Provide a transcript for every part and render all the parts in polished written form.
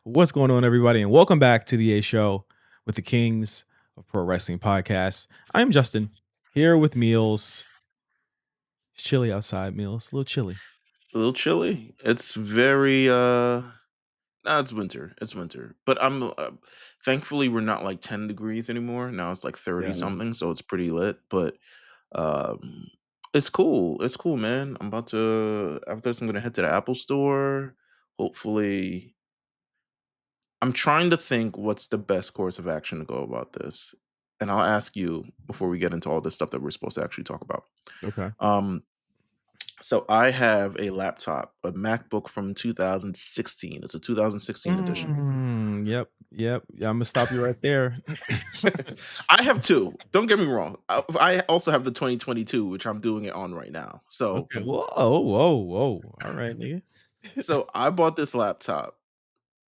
What's going on, everybody, and welcome back to the A Show with the Kings of Pro Wrestling Podcasts. I'm Justin here with Meelz. It's chilly outside, Meelz. A little chilly. A little chilly. It's very nah, it's winter. It's winter. But I'm thankfully we're not like 10 degrees anymore. Now it's like 30 Yeah. something, so it's pretty lit, but um it's cool. It's cool, man. I'm about to after this I'm going to head to the Apple store. Hopefully I'm trying to think what's the best course of action to go about this. And I'll ask you before we get into all this stuff that we're supposed to actually talk about. Okay. Um So I have a laptop, a MacBook from 2016. It's a 2016 edition. Yep. Yep. Yeah, I'm gonna stop you right there. I have two. Don't get me wrong. I also have the 2022, which I'm doing it on right now. So, Okay. Whoa. All right, nigga. so I bought this laptop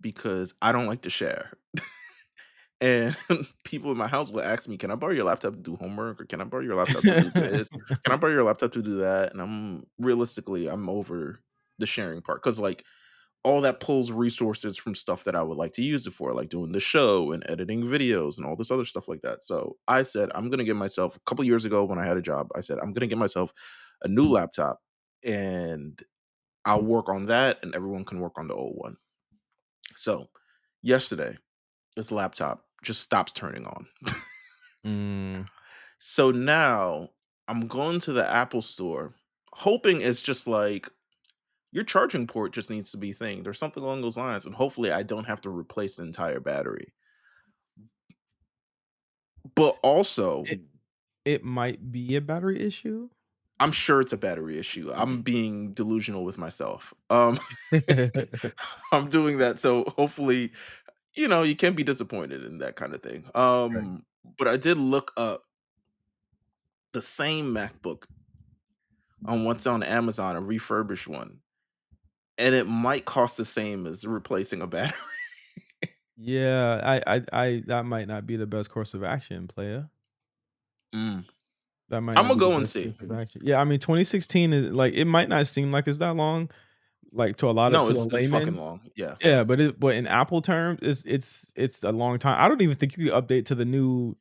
because I don't like to share. And people in my house will ask me, "Can I borrow your laptop to do homework? Or can I borrow your laptop to do this? Can I borrow your laptop to do that?" And I'm over the sharing part because like all that pulls resources from stuff that I would like to use it for, like doing the show and editing videos and all this other stuff like that. So I said, I'm going to get myself a couple years ago when I had a job, I said, I'm going to get myself a new laptop and I'll work on that and everyone can work on the old one. So yesterday, this laptop just stops turning on. Mm, So now I'm going to the Apple store, hoping it's just like your charging port just needs to be thinged or something along those lines. And hopefully I don't have to replace the entire battery. But also, it it might be a battery issue. I'm sure it's a battery issue. I'm being delusional with myself. I'm doing that. So hopefully, you can be disappointed in that kind of thing. But I did look up the same MacBook on what's on Amazon, a refurbished one, and it might cost the same as replacing a battery. Yeah, I that might not be the best course of action, player. Mm. That might I'm not gonna be the go and best see. course of action. Yeah, I mean, 2016 is like it might not seem like it's that long, like No, to the it's fucking layman. long. Yeah. Yeah, but in Apple terms, it's a long time. I don't even think you can update to the new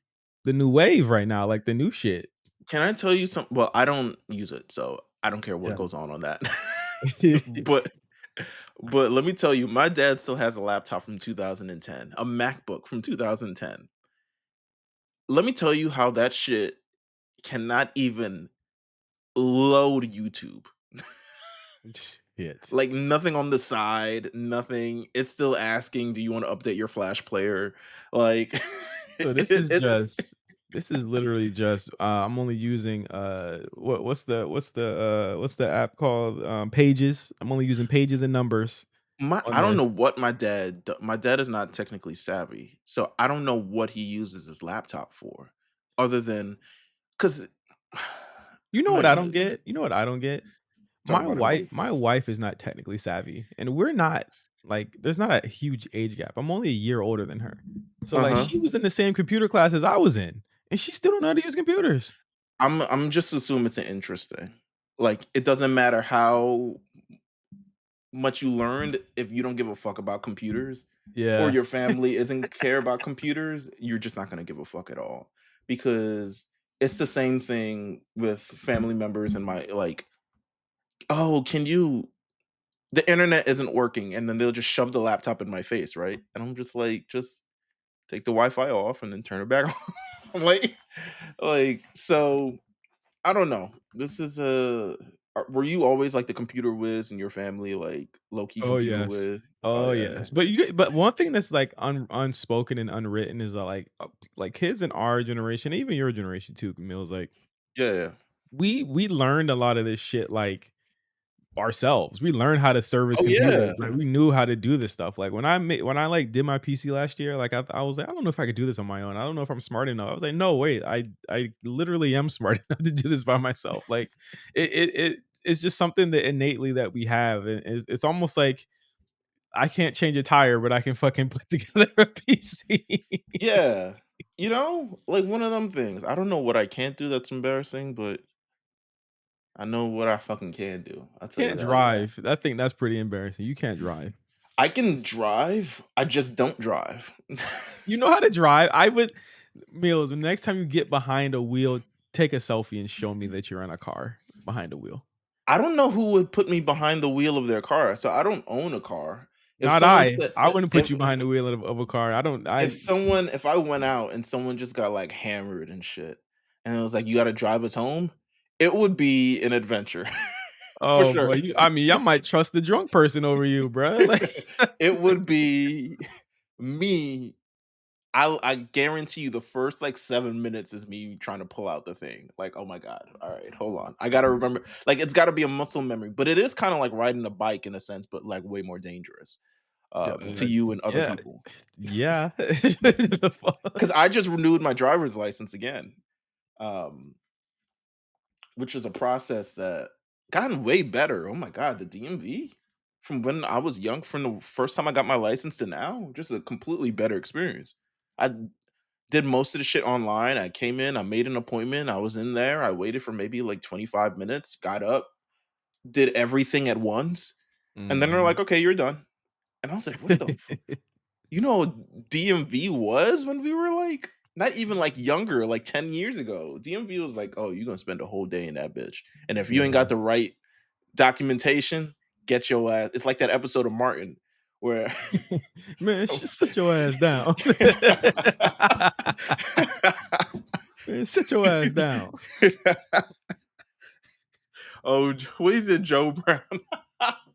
wave right now, like the new shit. Can I tell you something? Well, I don't use it, so I don't care what Yeah. goes on that. but but let me tell you, my dad still has a laptop from 2010, a MacBook from 2010. Let me tell you how that shit cannot even load YouTube. Shit. Like nothing on the side, nothing. It's still asking, "Do you want to update your Flash player?" Like So this is literally just I'm only using what's the app called? Pages. I'm only using Pages and Numbers on I don't know this. what my dad is not technically savvy, so I don't know what he uses his laptop for, other than because You know my what I don't get? You know what I don't get? talk about it. My wife is not technically savvy, and we're not like there's not a huge age gap. I'm only a year older than her. So Uh like huh. she was in the same computer class as I was in, and she still don't know how to use computers. I'm just assume it's an interesting. Like it doesn't matter how much you learned if you don't give a fuck about computers, or Yeah. your family isn't care about computers, you're just not gonna give a fuck at all because it's the same thing with family members and my like. Oh, can you the internet isn't working, and then they'll just shove the laptop in my face, right? And I'm just like, "Just take the Wi-Fi off and then turn it back on." I'm so I don't know. This is a were you always like the computer whiz in your family, like low-key Oh, computer yes. whiz? Oh, Oh, yeah. yes. But one thing that's, like, unspoken and unwritten is that, like, kids in our generation, even your generation too, Camille, like, Yeah, yeah. we learned a lot of this shit, like, ourselves. We learned how to service Oh, yeah. computers, like, we knew how to do this stuff. Like, when I, like, did my PC last year, like, I was like, "I don't know if I could do this on my own. I don't know if I'm smart enough." I was like, "No, wait. I literally am smart enough to do this by myself." Like, it's just something that innately that we have, and it's almost like I can't change a tire, but I can fucking put together a PC. Yeah. Like, one of them things. I don't know what I can't do that's embarrassing, but I know what I fucking can do. I'll tell you Can't that. drive. I think that's pretty embarrassing. You can't drive. I can drive, I just don't drive. You know how to drive. I would Meals, the next time you get behind a wheel, take a selfie and show me that you're in a car behind a wheel. I don't know who would put me behind the wheel of their car, so I don't own a car. If Not someone I. said I wouldn't put if you behind the wheel of a car. I don't if I went out and someone just got, like, hammered and shit, and it was like, "You gotta drive us home," it would be an adventure, for Oh, sure. boy, I mean, I might trust the drunk person over you, bruh, like It would be me. I guarantee you the first, like, 7 minutes is me trying to pull out the thing, like, "Oh my god, alright, hold on. I gotta remember," like, it's gotta be a muscle memory, but it is kinda like riding a bike in a sense, but, like, way more dangerous, Yeah, to you and other yeah, people. yeah. The fuck? 'Cause I just renewed my driver's license again, um, which is a process that gotten way better. Oh my god, the DMV from when I was young, from the first time I got my license to now, just a completely better experience. I did most of the shit online. I came in, I made an appointment, I was in there, I waited for maybe like 25 minutes, got up, did everything at once, and then they're Mhm. like, "Okay, you're done." And I was like, "What the you know what DMV was when we were, like, not even, like, younger, like, 10 years ago. DMV was like, "Oh, you're gonna spend a whole day in that bitch, and if you ain't got Yeah. the right documentation, get your ass." It's like that episode of Martin where Man, just sit your ass down. Man, sit your ass down. Oh, what is it, Joe Brown?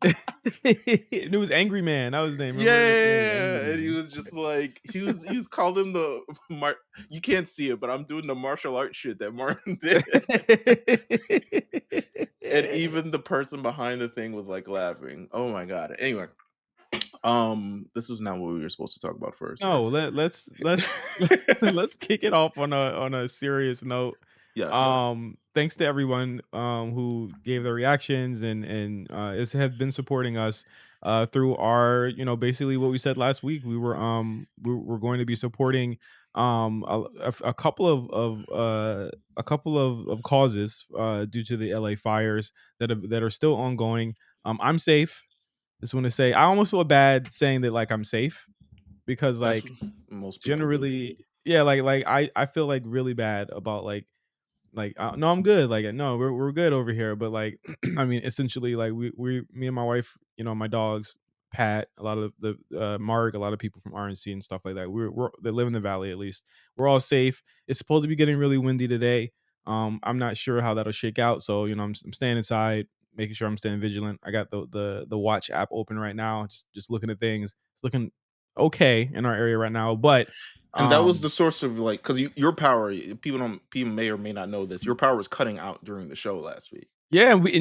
It was Angry Man, that was his name, remember? Yeah, Angry Yeah, and he Man. was just like he was called him the you can't see it, but I'm doing the martial arts shit that Martin did. And even the person behind the thing was, like, laughing. Oh my god. Anyway, this was not what we were supposed to talk about first, right? No, let's let's kick it off on a serious note. Yes. Thanks to everyone who gave their reactions and is have been supporting us through our, basically what we said last week. We were going to be supporting a couple a couple of causes due to the LA fires that are still ongoing. I'm safe. Just want to say I almost feel bad saying that like I'm safe because That's like what most people do. generally, yeah, like I feel like really bad about no, I'm good. Like, no, we're good over here. But like, I mean, essentially, like me and my wife, my dogs, Pat, a lot of Mark, a lot of people from RNC and stuff like that. We're they live in the valley at least. We're all safe. It's supposed to be getting really windy today. I'm not sure how that'll shake out. So I'm staying inside, making sure I'm staying vigilant. I got the watch app open right now, just looking at things. It's looking okay in our area right now, but And that was um the source of, like, because your power, people may or may not know this, your power was cutting out during the show last week. yeah, we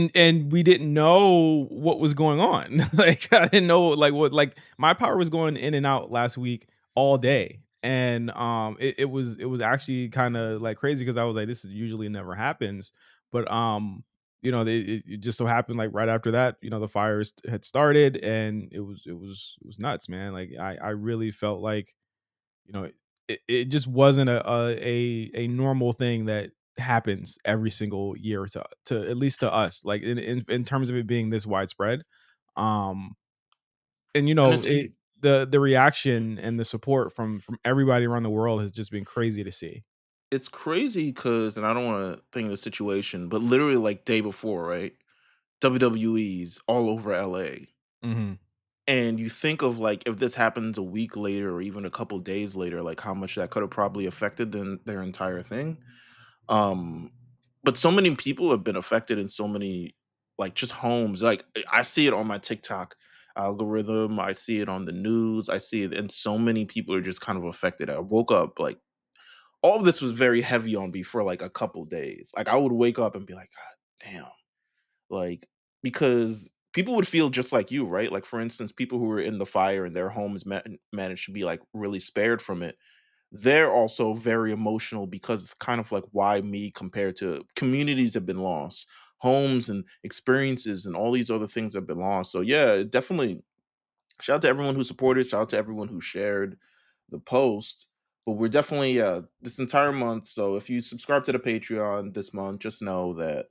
didn't know what was going on. Like, I didn't know, like, what like, my power was going in and out last week all day, and, it was actually kinda, like, crazy because I was like, "This is usually never happens," but, it just so happened, like, right after that, the fires had started, and it was nuts, man. Like, I really felt like, you know, it just wasn't a normal thing that happens every single year to at least to us, like in terms of it being this widespread. Um, and And it's the reaction and the support from everybody around the world has just been crazy to see. it's crazy because, and I don't wanna think of the situation, but literally, like, day before, right? WWE's all over LA. Mhm. And you think of, like, if this happens a week later or even a couple days later, like, how much that could have probably affected their entire thing. Um, but so many people have been affected in so many, like, just homes. Like, I see it on my TikTok algorithm, I see it on the news, I see it, and so many people are just kind of affected. I woke up, like, all of this was very heavy on me for, like, a couple days. Like, I would wake up and be like, "God damn." Like, because people would feel just like you, right? Like, for instance, people who were in the fire and their homes managed to be, like, really spared from it. They're also very emotional because it's kind of like, why me compared to communities have been lost, homes and experiences and all these other things have been lost. So yeah, definitely shout out to everyone who supported, shout out to everyone who shared the post. But we're definitely this entire month. So if you subscribe to the Patreon this month, just know that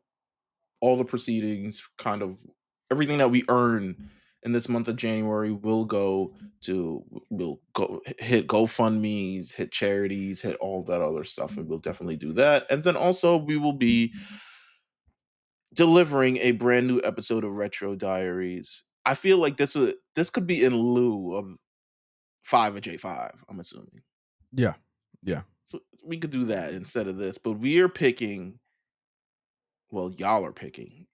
all the proceedings, kind of everything that we earn in this month of January, we'll go hit GoFundMe's, hit charities, hit all that other stuff, and we'll definitely do that. And then also we will be delivering a brand new episode of Retro Diaries. I feel like this could be in lieu of 5 of J5, I'm assuming. Yeah. Yeah. So we could do that instead of this, but we are picking, well, y'all are picking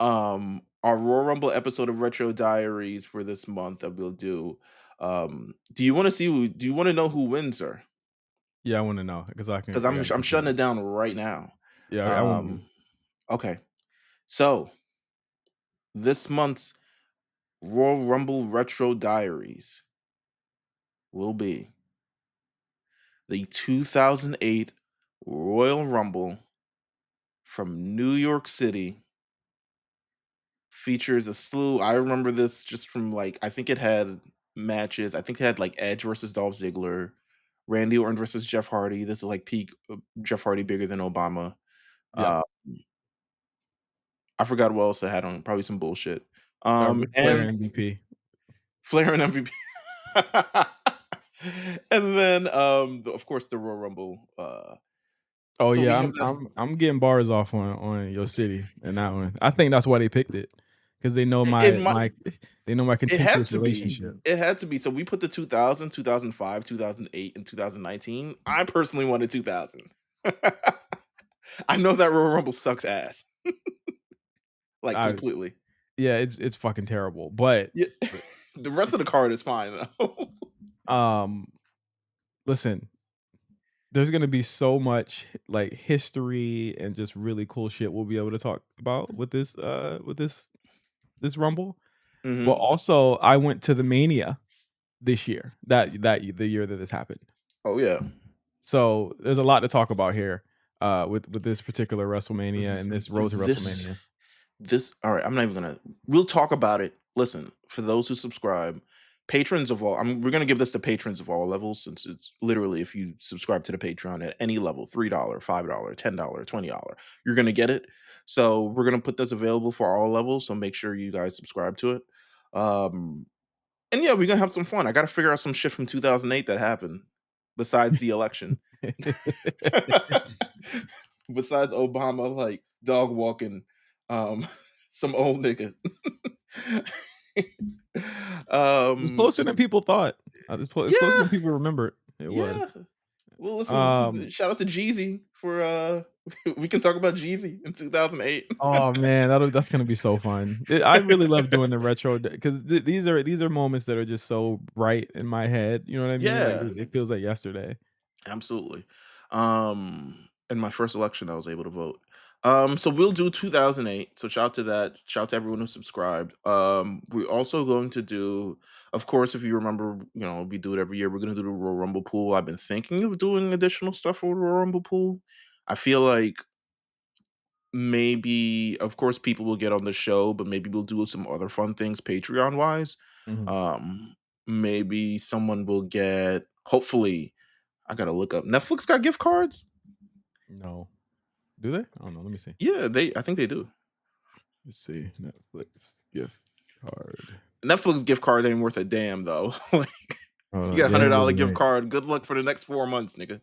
our Royal Rumble episode of Retro Diaries for this month that we'll do. Do you want to do you want to know who wins her? Yeah, I wanna know know because Because I gotta I'm keep shutting track. it down right now. Yeah, I wanna know. Um, okay. So this month's Royal Rumble Retro Diaries will be the 2008 Royal Rumble from New York City. Features a slew. I remember this just from like I think it had matches. I think it had like Edge versus Dolph Ziggler, Randy Orton versus Jeff Hardy. This is like peak Jeff Hardy bigger than Obama. Yep. Uh, I forgot what else it had on. Probably some bullshit. Ric Flair And MVP. Flair and MVP. And then of course the Royal Rumble. Oh, So yeah, we have that. I'm getting bars off on your city in that one. I think that's why they picked it because they know It might my they know my it had contentious to be. relationship. It had to be. So we put the 2000, 2005, 2008, and 2019. I personally wanted 2000. I know that Royal Rumble sucks ass, like I completely. Yeah, it's fucking terrible, but, Yeah. The rest of the card is fine though. um, listen, there's gonna be so much, like, history and just really cool shit we'll be able to talk about with this Rumble, but Hmm. also, I went to the Mania this year, the year that this happened. Oh yeah. So, there's a lot to talk about here, with this particular WrestleMania and this road to This WrestleMania. This all right, I'm not even gonna we'll talk about it. Listen, for those who subscribe, patrons of all we're gonna give this to patrons of all levels since it's literally if you subscribe to the Patreon at any level, $3, $5, $10, $20, you're gonna get it. So we're gonna put this available for all levels. So make sure you guys subscribe to it. Um and yeah, we're gonna have some fun. I gotta figure out some shit from 2008 that happened besides the election. Besides Obama, like dog walking, um, some old nigga. It was um, closer than people thought. It's closer than yeah, people remembered it was. yeah. Well, listen, Um, shout out to Jeezy for we can talk about Jeezy in 2008. oh man, that's gonna be so fun. I really love doing the retro because these are moments that are just so bright in my head. You know what I mean? Like Yeah, it feels like yesterday. absolutely. In my first election, I was able to vote. So we'll do 2008. So shout out to that. Shout out to everyone who subscribed. We're also going to do, of course, if you remember, we do it every year. We're going to do the Royal Rumble pool. I've been thinking of doing additional stuff for the Royal Rumble pool. I feel like maybe, of course, people will get on the show, but maybe we'll do some other fun things Patreon wise. Mhm. Um, Maybe someone will get, hopefully, I gotta look up. Netflix got gift cards? No, do they? I don't know. Let me see. Yeah, I think they do. Let's see. Netflix gift card. Netflix gift card ain't worth a damn though. Like you got a Yeah, it $100 really gift ain't. card. Good luck for the next 4 months, nigga.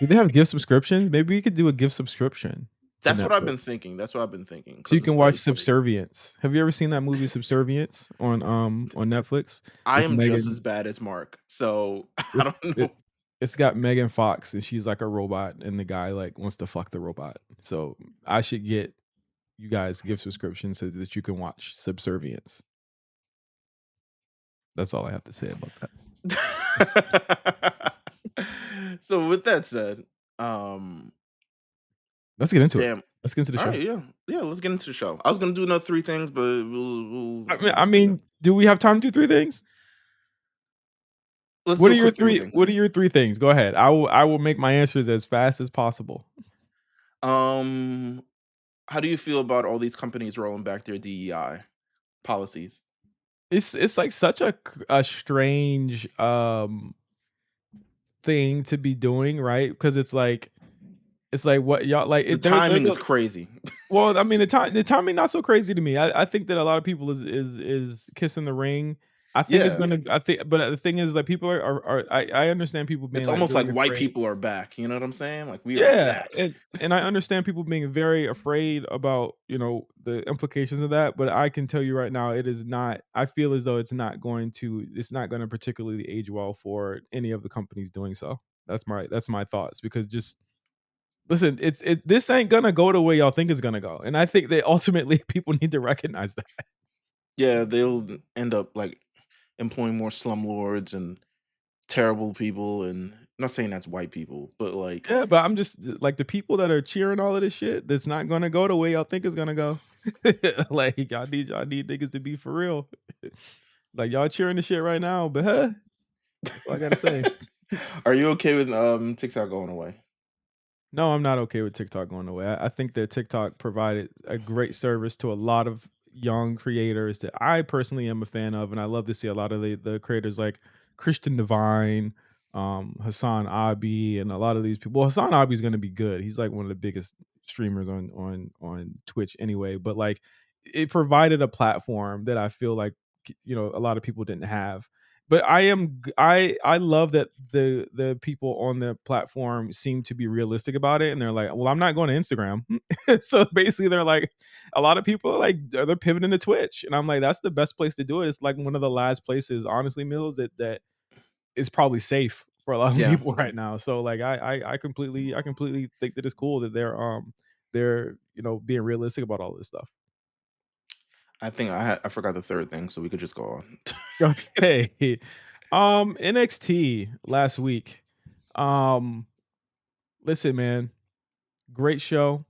Do they have gift subscriptions? Maybe we could do a gift subscription to That's what I've Netflix. been thinking. That's what I've been thinking. So you Because can it's watch like Subservience. Have you ever seen that movie Subservience on Netflix I with am just Megan? as bad as Mark. So I It don't know. it it's got Megan Fox and she's like a robot and the guy like wants to fuck the robot. So I should get you guys gift subscriptions so that you can watch Subservience. That's all I have to say about that. So with that said, um, Let's get into it. damn. Let's get into the All show. right, yeah, yeah. Let's get into the show. I was gonna do another three things, but we'll I save that. mean, do we have time to do 3 things? Let's do a quick three What things. are your 3 things? Go ahead. I will make my answers as fast as possible. Um, how do you feel about all these companies rolling back their DEI policies? It's like such a strange, thing to be doing, right? Because it's like It's like, what y'all like, The they're timing is the crazy. well, I mean, the timing not so crazy to me. I think that a lot of people is kissing the ring. I think it's Yeah. gonna I think but the thing is that people I understand people It's being, like, almost like really white afraid. people are back, you know what I'm saying? Like, we are Yeah, back. and I understand people being very afraid about, the implications of that, but I can tell you right now, it is not I feel as though it's not gonna particularly age well for any of the companies doing so. That's my thoughts because just listen, this ain't gonna go the way y'all think it's gonna go, and I think that ultimately people need to recognize that. Yeah, they'll end up, like, employing more slumlords and terrible people, and I'm not saying that's white people, but, like, Yeah, but I'm just like, the people that are cheering all of this shit, that's not gonna go the way y'all think it's gonna go. Like, y'all need niggas to be for real. Like, y'all cheering the shit right now, but, huh, that's all I gotta say. are you okay with, TikTok going away? No, I'm not okay with TikTok going away. I think that TikTok provided a great service to a lot of young creators that I personally am a fan of, and I love to see a lot of the creators like Christian Divine, Hassan Abi, and a lot of these people. Well, Hassan Abi is going to be good. He's like one of the biggest streamers on Twitch anyway. But like, it provided a platform that I feel like a lot of people didn't have. But I love that the people on the platform seem to be realistic about it, and they're like, "Well, I'm not going to Instagram." So basically, they're like, a lot of people are like they're pivoting to Twitch, and I'm like, that's the best place to do it. It's like one of the last places, honestly, Mills, that is probably safe for a lot of Yeah. people right now. So like, I completely think that it's cool that they're being realistic about all this stuff. I think I forgot the 3rd thing, so we could just go on. Okay, NXT last week. Um, Listen, man, great show.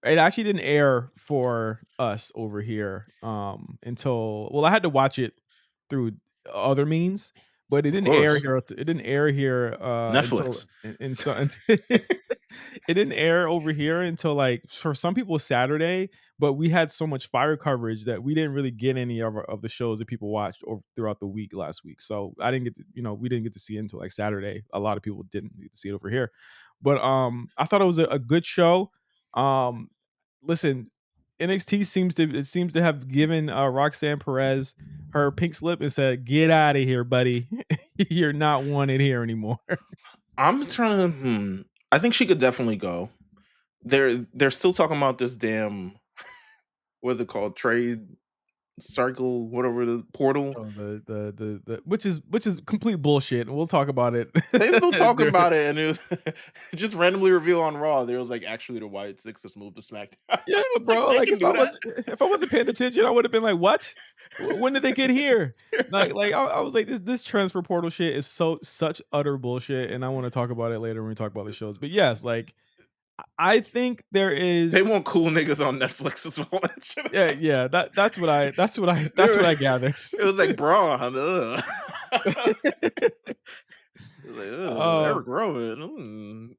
It actually didn't air for us over here, until I had to watch it through other means, but Of course. it didn't air here, until Netflix. in so it didn't air over here until, like, for some people, Saturday, but we had so much fire coverage that we didn't really get any of the shows that people watched over throughout the week last week. So I didn't get to, we didn't get to see it until, like, Saturday. A lot of people didn't get to see it over here. But, I thought it was a good show. Um, Listen, NXT seems to have given, Roxanne Perez her pink slip and said, "Get out of here, buddy. You're not wanted here anymore." I'm trying to I think she could definitely go. They're still talking about this damn what's it called? Trade circle, whatever the portal. Oh, the which is complete bullshit, and we'll talk about it. They still talking Dur about it, and it was just randomly revealed on Raw. There was like actually the White Sixers moved to SmackDown. Yeah, Like bro, they like, can do that. if I wasn't paying attention, I would've been like, "What? When did they get here?" I was like, "This transfer portal shit is such utter bullshit," and I wanna talk about it later when we talk about the shows. But yes, like, I think there They is want cool niggas on Netflix as well. That shit. yeah, yeah, They that's were- what I gathered. it was like Braun. Ugh. It was like, Uh, Eric Rowan.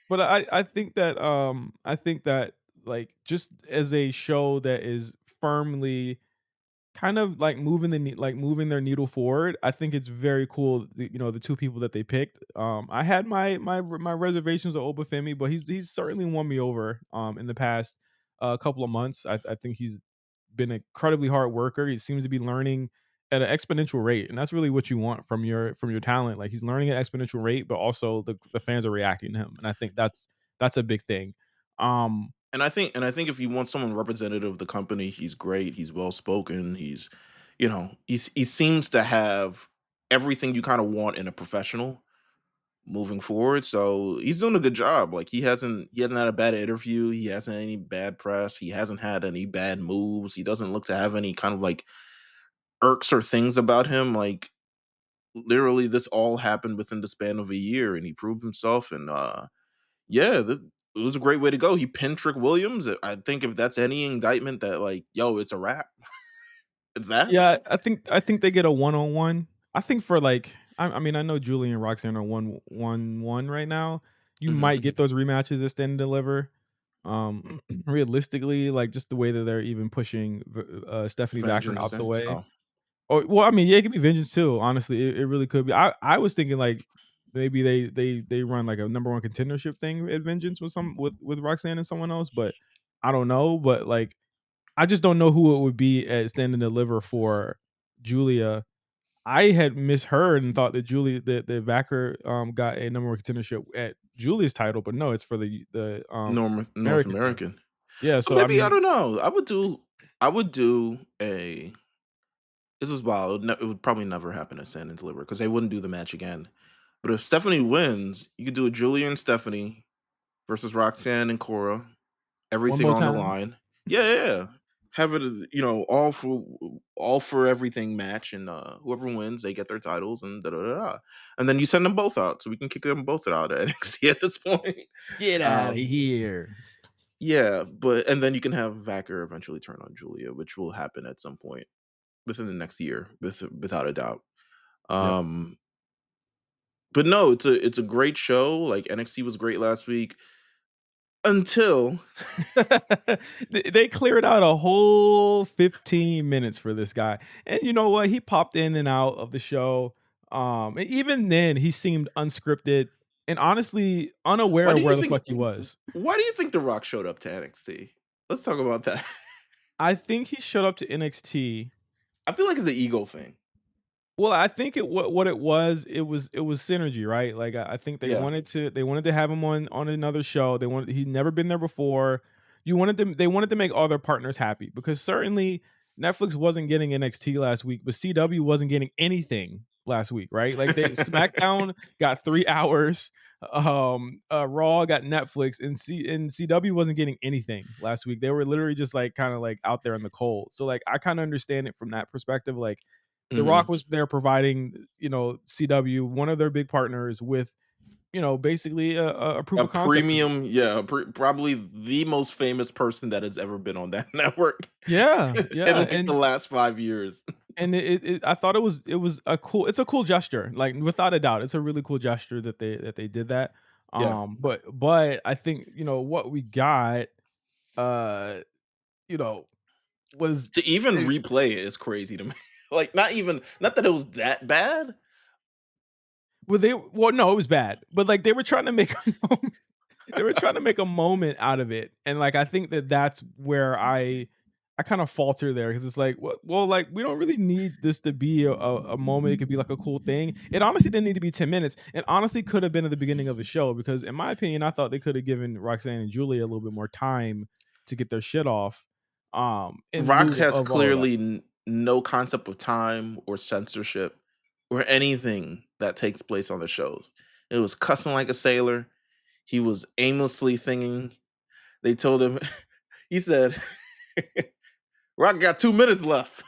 but I think that, like, just as a show that is firmly kind of like moving their needle forward. I think it's very cool, the 2 people that they picked. I had my reservations with Femi, but he's certainly won me over, in the past, couple of months. I think he's been an incredibly hard worker. He seems to be learning at an exponential rate, and that's really what you want from your talent. Like, he's learning at exponential rate, but also the fans are reacting to him, and I think that's a big thing. Um, And I think if you want someone representative of the company, he's great. He's well spoken. He seems to have everything you kind of want in a professional moving forward. So he's doing a good job. Like he hasn't had a bad interview. He hasn't had any bad press. He hasn't had any bad moves. He doesn't look to have any kind of like irks or things about him. Like literally, this all happened within the span of a year, and he proved himself. And yeah, this it was a great way to go. He pinned Trick Williams. I think if that's any indictment that like, yo, it's a wrap. It's that. Yeah, I think they get a one-on-one. I think for, like I mean, I know Julie and Roxanne are 1-1-1 right now. You Mhm. might get those rematches at Stand and Deliver. Realistically, like, just the way that they're even pushing Stephanie Bachman Vengeance. out the way. Oh, Oh, well, I mean, yeah, it could be Vengeance too, honestly, it really could be. I was thinking, like, maybe they run like a number one contendership thing at Vengeance with with Roxanne and someone else, but I don't know. But like I just don't know who it would be at Stand and Deliver for Giulia. I had misheard and thought that Julie that Vacker got a number one contendership at Julia's title, but no, it's for the North American title. American. Yeah, So so I maybe I mean, don't know. I would do a this is wild. It would probably never happen at Stand and Deliver because they wouldn't do the match again. But if Stephanie wins, you could do a Julia and Stephanie versus Roxanne and Cora. one Everything more on the time. line. Yeah, yeah, yeah. Have it, all for everything match, and whoever wins, they get their titles, and da da da. Da. And then you send them both out, so we can kick them both out at NXT at this point. Get out of Um, here. yeah, and then you can have Vacker eventually turn on Julia, which will happen at some point within the next year, without a doubt. Yep. Um, but no, it's a great show. Like NXT was great last week until They cleared out a whole 15 minutes for this guy. And you know what? He popped in and out of the show. And even then he seemed unscripted and honestly unaware why do of you where the think fuck he was. why do you think The Rock showed up to NXT? Let's talk about that. I think he showed up to NXT. I feel like it's an ego thing. Well, I think what it was synergy, right? Like I think Yeah. they wanted to have him on another show. They wanted he'd never been there before. They wanted to make all their partners happy because certainly Netflix wasn't getting NXT last week, but CW wasn't getting anything last week, right? Like they SmackDown got 3 hours, Raw got Netflix and CW wasn't getting anything last week. They were literally just like kind of like out there in the cold. So like I kind of understand it from that perspective like the Rock Mhm. was there providing, CW, one of their big partners with, basically a proof A of concept. premium, yeah, probably the most famous person that has ever been on that network Yeah, in yeah, like the last 5 years. and I thought it was a cool gesture, like without a doubt, it's a really cool gesture that they did that. Yeah. But I think what we got, uh, you know, was To even it, replay it is crazy to me. Like, not that it was that bad. well, no, it was bad, but like they were trying to make they were trying to make a moment out of it, and, like, I think that that's where I kinda falter there because it's like, well, like, we don't really need this to be a moment, it could be, like, a cool thing. It honestly didn't need to be 10 minutes. It honestly could have been at the beginning of a show because in my opinion, I thought they could have given Roxanne and Julia a little bit more time to get their shit off, in Rock lieu has of all of that. clearly no concept of time or censorship or anything that takes place on the shows. It was cussing like a sailor. He was aimlessly thinking. They told him, he said, Rock got 2 minutes left.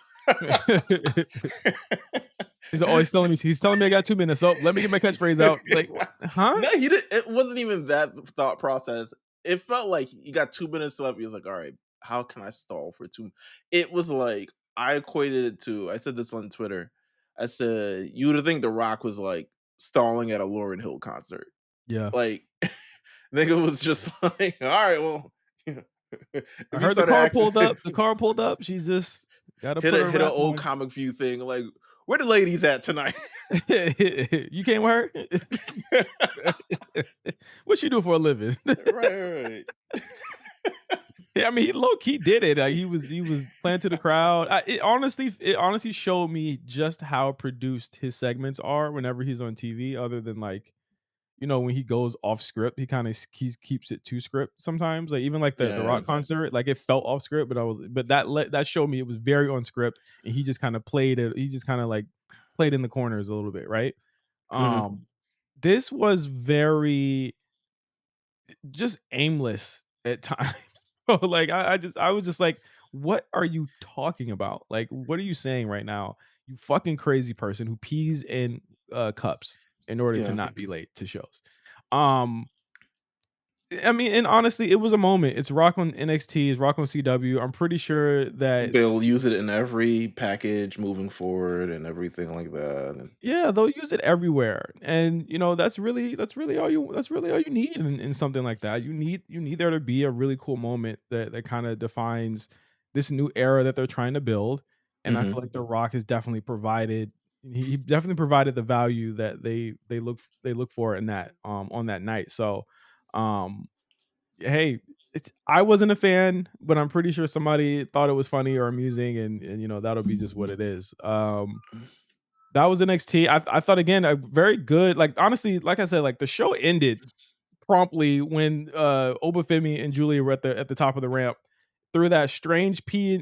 He's telling me I got 2 minutes, so let me get my catchphrase out. Like, what? Huh? No, he didn't. It wasn't even that thought process. It felt like he got 2 minutes left. He was like, all right, how can I stall for two? It was like, I equated it to, I said this on Twitter. I said, you would think The Rock was like stalling at a Lauryn Hill concert. Yeah. Like, nigga was just like, all right, well, I if he heard the started car asking, pulled up. The car pulled up. She's just gotta hit put a her hit an wrap old on. comic view thing, like, where the ladies at tonight? You came with her? What she do for a living? Right, right. Yeah, I mean, he low key did it. Like, he was playing to the crowd. It honestly showed me just how produced his segments are whenever he's on TV. Other than like when he goes off script, he kind of he keeps it to script sometimes. Like even like the Yeah. rock concert, like it felt off script, but that showed me it was very on script, and he just kind of played it. He just kind of like played in the corners a little bit, right? Mhm. Um, this was very just aimless at times. Like I was just like, what are you talking about? Like, what are you saying right now? You fucking crazy person who pees in cups in order to Yeah. not be late to shows. Um, I mean, and honestly, it was a moment. It's Rock on NXT, it's Rock on CW. I'm pretty sure that They'll use it in every package moving forward and everything like that, and yeah, they'll use it everywhere. And that's really all you need in something like that. You need there to be a really cool moment that kind of defines this new era that they're trying to build. And I mhm. feel like The Rock has definitely provided. he definitely provided the value that they look for in that, on that night. So, um, hey, it's I wasn't a fan, but I'm pretty sure somebody thought it was funny or amusing, and that'll be just what it is. That was NXT. I thought again a very good, like, honestly, like I said, like the show ended promptly when Femi and Giulia were at the top of the ramp through that strange picture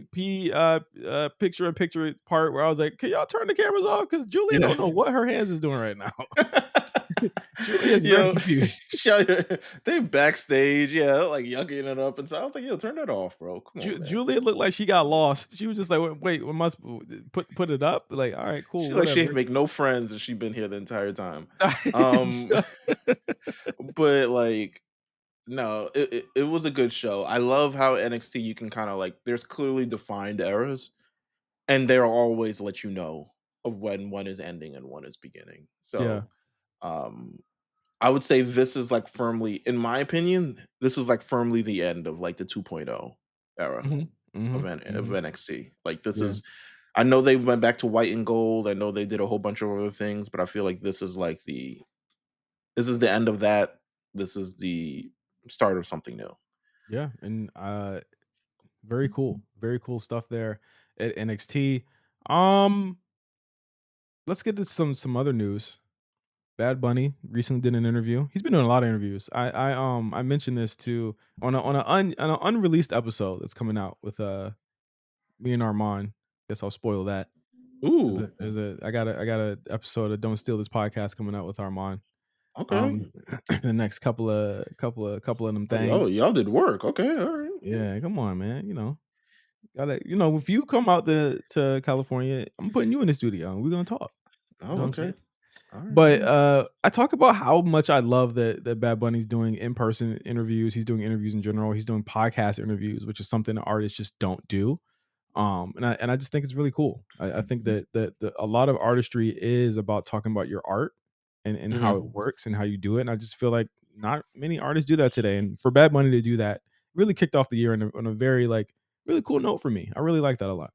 in picture part where I was like, "Can y'all turn the cameras off?" Because Julia Yeah. don't know what her hands is doing right now. Julia is very Yo, confused. show they backstage, yeah, like yucking it up and stuff. I was like, "Yo, turn that off, bro. Come on, man." Julia looked like she got lost. She was just like, "Wait, we must put it up." Like, all right, cool, She like she ain't whatever. make no friends and she been here the entire time. Um, So- but like, no, it was a good show. I love how NXT you can kind of like there's clearly defined eras, and they'll always let you know of when one is ending and one is beginning. yeah. So um I would say this is like firmly, in my opinion, this is like firmly the end of like the 2.0 era hmm hmm of hmm NXT. Like this Yeah. is, I know they went back to white and gold. I know they did a whole bunch of other things, but I feel like this is like this is the end of that. This is the start of something new. Yeah. And very cool stuff there at NXT. Um, let's get to some other news. Bad Bunny recently did an interview. He's been doing a lot of interviews. I mentioned this too on an unreleased episode that's coming out with me and Armand. Guess I'll spoil that. Ooh, I got a episode of Don't Steal This Podcast coming out with Armand. okay. Um, the next couple of them Oh, things. y'all did work. Okay, all right. Yeah, come on, man. Gotta, if you come out to California, I'm putting you in the studio and we're gonna talk. You know Oh, what I'm okay. saying? All right, all But, right. I talk about how much I love that Bad Bunny's doing in-person interviews, he's doing interviews in general, he's doing podcast interviews, which is something that artists just don't do, and I just think it's really cool. I think that a lot of artistry is about talking about your art and how it Mhm. works and how you do it, and I just feel like not many artists do that today, and for Bad Bunny to do that really kicked off the year on a very, like, really cool note for me. I really like that a lot.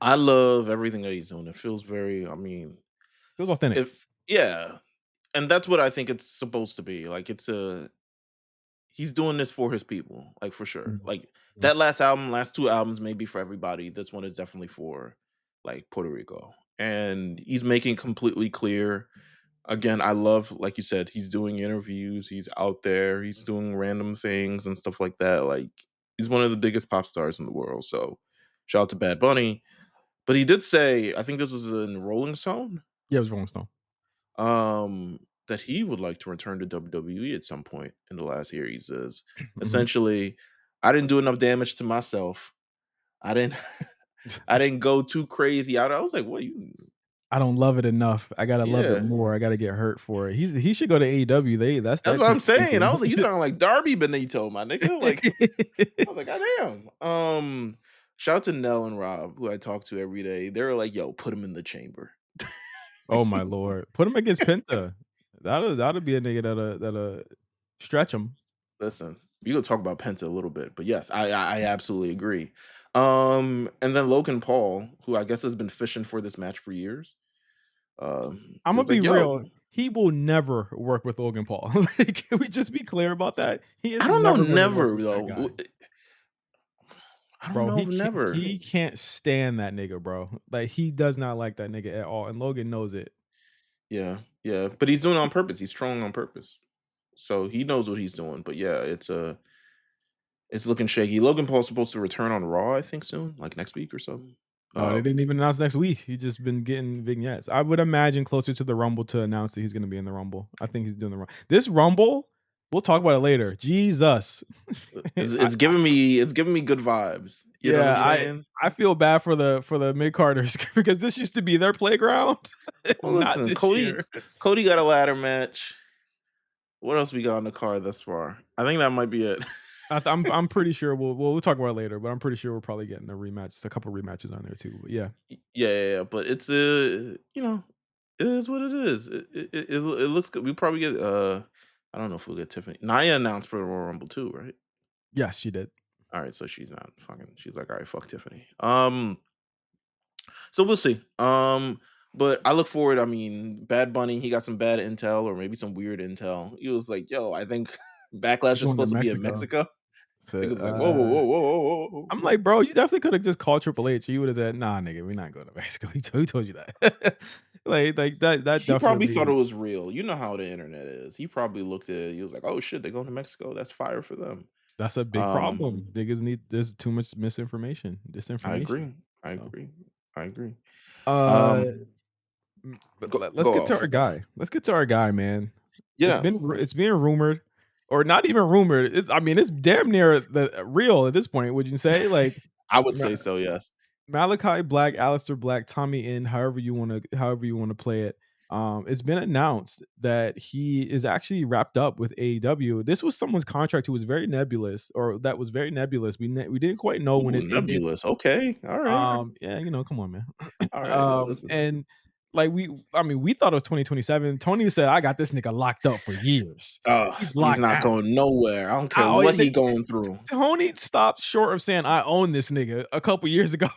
I love everything that he's doing. It feels very, I mean, It was authentic. if yeah, and that's what I think it's supposed to be. Like it's a he's doing this for his people, like for sure. Mhm. Like Yeah. that last album, last two albums may be for everybody. This one is definitely for like Puerto Rico. And he's making completely clear. Again, I love, like you said, he's doing interviews, he's out there, he's doing random things and stuff like that. Like he's one of the biggest pop stars in the world. So shout out to Bad Bunny. But he did say, I think this was in Rolling Stone, Yeah, it was Rolling Stone. that he would like to return to WWE at some point in the last year. He says, Mhm. essentially, I didn't do enough damage to myself. I didn't I didn't go too crazy out. I was like, what you I don't love it enough. I gotta love it yeah. more. I gotta get hurt for it. He should go to AEW. That's That's that what I'm team saying. I thinking. was like, you sound like Darby Benito, my nigga. Like I was like, God damn. Shout out to Nell and Rob, who I talk to every day. They were like, yo, put him in the chamber. Oh my lord. Put him against Penta. That'll be a nigga that'll stretch him. Listen, we gonna talk about Penta a little bit, but yes, I absolutely agree. And then Logan Paul, who I guess has been fishing for this match for years, he Imma was be like, "Yo, real. He will never work with Logan Paul. Like, can we just be clear about that? He I is don't know, never going to work never with that though. guy. I don't Bro, know if never." he can't stand that nigga, bro. Like, he does not like that nigga at all, and Logan knows it. Yeah, yeah, but he's doing it on purpose. He's trolling on purpose, so he knows what he's doing. But yeah, it's looking shaky. Logan Paul's supposed to return on Raw, I think soon, like next week or something. No, they didn't even announce next week. He just been getting vignettes. I would imagine closer to the Rumble to announce that he's gonna be in the Rumble. I think he's doing the Rumble. This Rumble, we'll talk about it later. Jesus. It's giving me good vibes. You know what I'm Yeah, saying? I feel bad for the mid carders because this used to be their playground, Well, not listen, this year. Cody got a ladder match. What else we got on the card thus far? I think that might be it. I'm pretty sure we'll talk about it later, but I'm pretty sure we're probably getting a rematch. Just a couple rematches on there too. But yeah, Yeah, yeah, yeah, but it's it is what it is. It looks good. We probably get I don't know if we'll get Tiffany. Naya announced for the Royal Rumble too, right? yes, she did. All right, so she's not fucking. She's like, all right, fuck Tiffany. So we'll see. But I look forward. I mean, Bad Bunny, he got some bad intel or maybe some weird intel. He was like, "Yo, I think He's Backlash is going to supposed to be in Mexico. Mexico." So, Nigga was like, "Whoa, whoa, whoa, whoa, whoa, whoa, whoa." I'm like, "Bro, you definitely coulda just called Triple H. He woulda said, 'Nah, nigga, we're not going to Mexico.' He told you that." Like, that He probably thought it definitely was real. You know how the internet is. He probably looked at it. He was like, "Oh shit, they're going to Mexico. That's fire for them." that's a big Um, problem. Niggas need there's too much misinformation, I disinformation. agree. I So, agree. I agree. uh, Um, but go let's go get to off. our guy. Let's get to our guy, man. Yeah, It's being rumored, or not even rumored. I mean, it's damn near the real at this point. Would you say? Like, I would say so. Yes. Malachi Black, Alistair Black, Tommy In, however you wanna play it. It's been announced that he is actually wrapped up with AEW. This was someone's contract who was very nebulous, or that was very nebulous. We didn't quite know when Ooh, it ended. nebulous. Okay. All right. Yeah, come on, man. All right. Listen. And like I mean, we thought it was 2027. Tony said, "I got this nigga locked up for years. Oh, He's he's locked not down." going nowhere. I don't care Oh, what he going through. Tony stopped short of saying, "I own this nigga" a couple years ago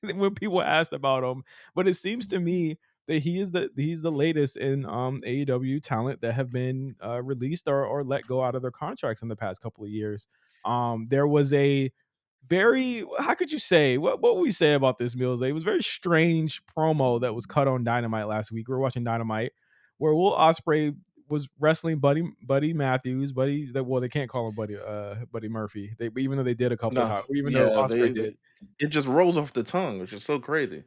when people asked about him. But it seems to me that he's the latest in AEW talent that have been released or let go out of their contracts in the past couple of years. There was a very, how could you say, what would we say about this, Meals? It was a very strange promo that was cut on Dynamite last week. We were watching Dynamite where Will Osprey was wrestling Buddy Matthews, Buddy that, well, they can't call him Buddy Murphy. They, even though they did a couple of No. times, even though Yeah, Osprey they did. it just rolls off the tongue, which is so crazy.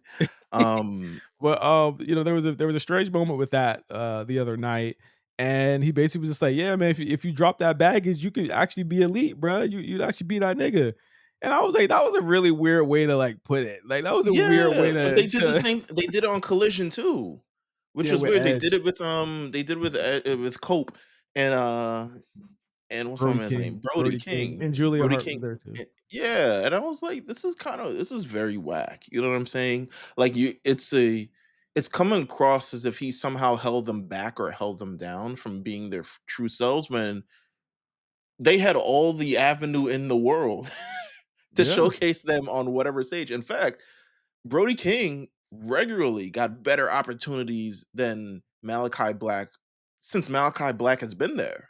Um, But there was a strange moment with that the other night, and he basically was just like, "Yeah, man, if you drop that baggage, you could actually be elite, bro. You'd actually be that nigga." And I was like, that was a really weird way to like put it. Like that was a weird yeah, way but to they did the same they did it on Collision too, which yeah, was with weird. Edge, They did with Cope and, what's my man's name? Brody King, and Giulia Brody Hart was King. there too. Yeah, and I was like, this is very whack. You know what I'm saying? Like it's coming across as if he somehow held them back or held them down from being their true selves when they had all the avenue in the world to Yeah, showcase them on whatever stage. In fact, Brody King regularly got better opportunities than Malachi Black since Malachi Black has been there.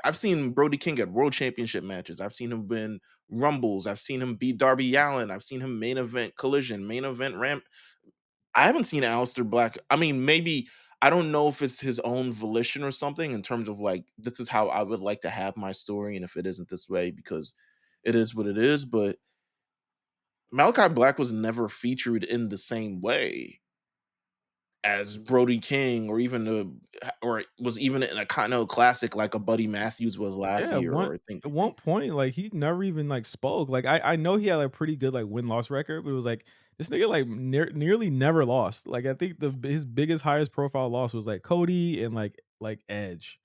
I've seen Brody King at world championship matches. I've seen him win rumbles. I've seen him beat Darby Allin. I've seen him main event Collision, main event Ram. I haven't seen Aleister Black. I mean, maybe I don't know if it's his own volition or something in terms of like this is how I would like to have my story, and if it isn't this way, because it is what it is. But Malachi Black was never featured in the same way as Brody King, or even or was even in a Continental Classic like a Buddy Matthews was last yeah. year, or I think. At one point, like he never even like spoke. Like I know he had a pretty good like win loss record, but it was like this nigga like nearly never lost. Like I think the his biggest highest profile loss was like Cody and like Edge.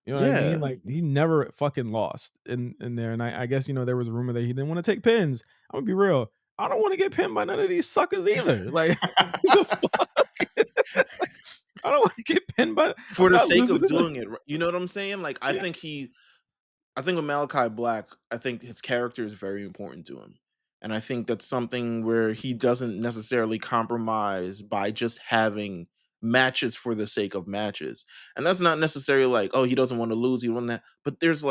You know what I mean? Yeah. Like he never fucking lost in there. And I guess there was a rumor that he didn't want to take pins. I'm gonna be real. I don't want to get pinned by none of these suckers either. Like who the fuck? I don't want to get pinned by. For I'm the not sake losing of to doing it, you know what I'm saying? Like, yeah. I think with Malachi Black, I think his character is very important to him. And I think that's something where he doesn't necessarily compromise by just having matches for the sake of matches. And that's not necessarily like, oh, he doesn't want to lose, he want that. But there's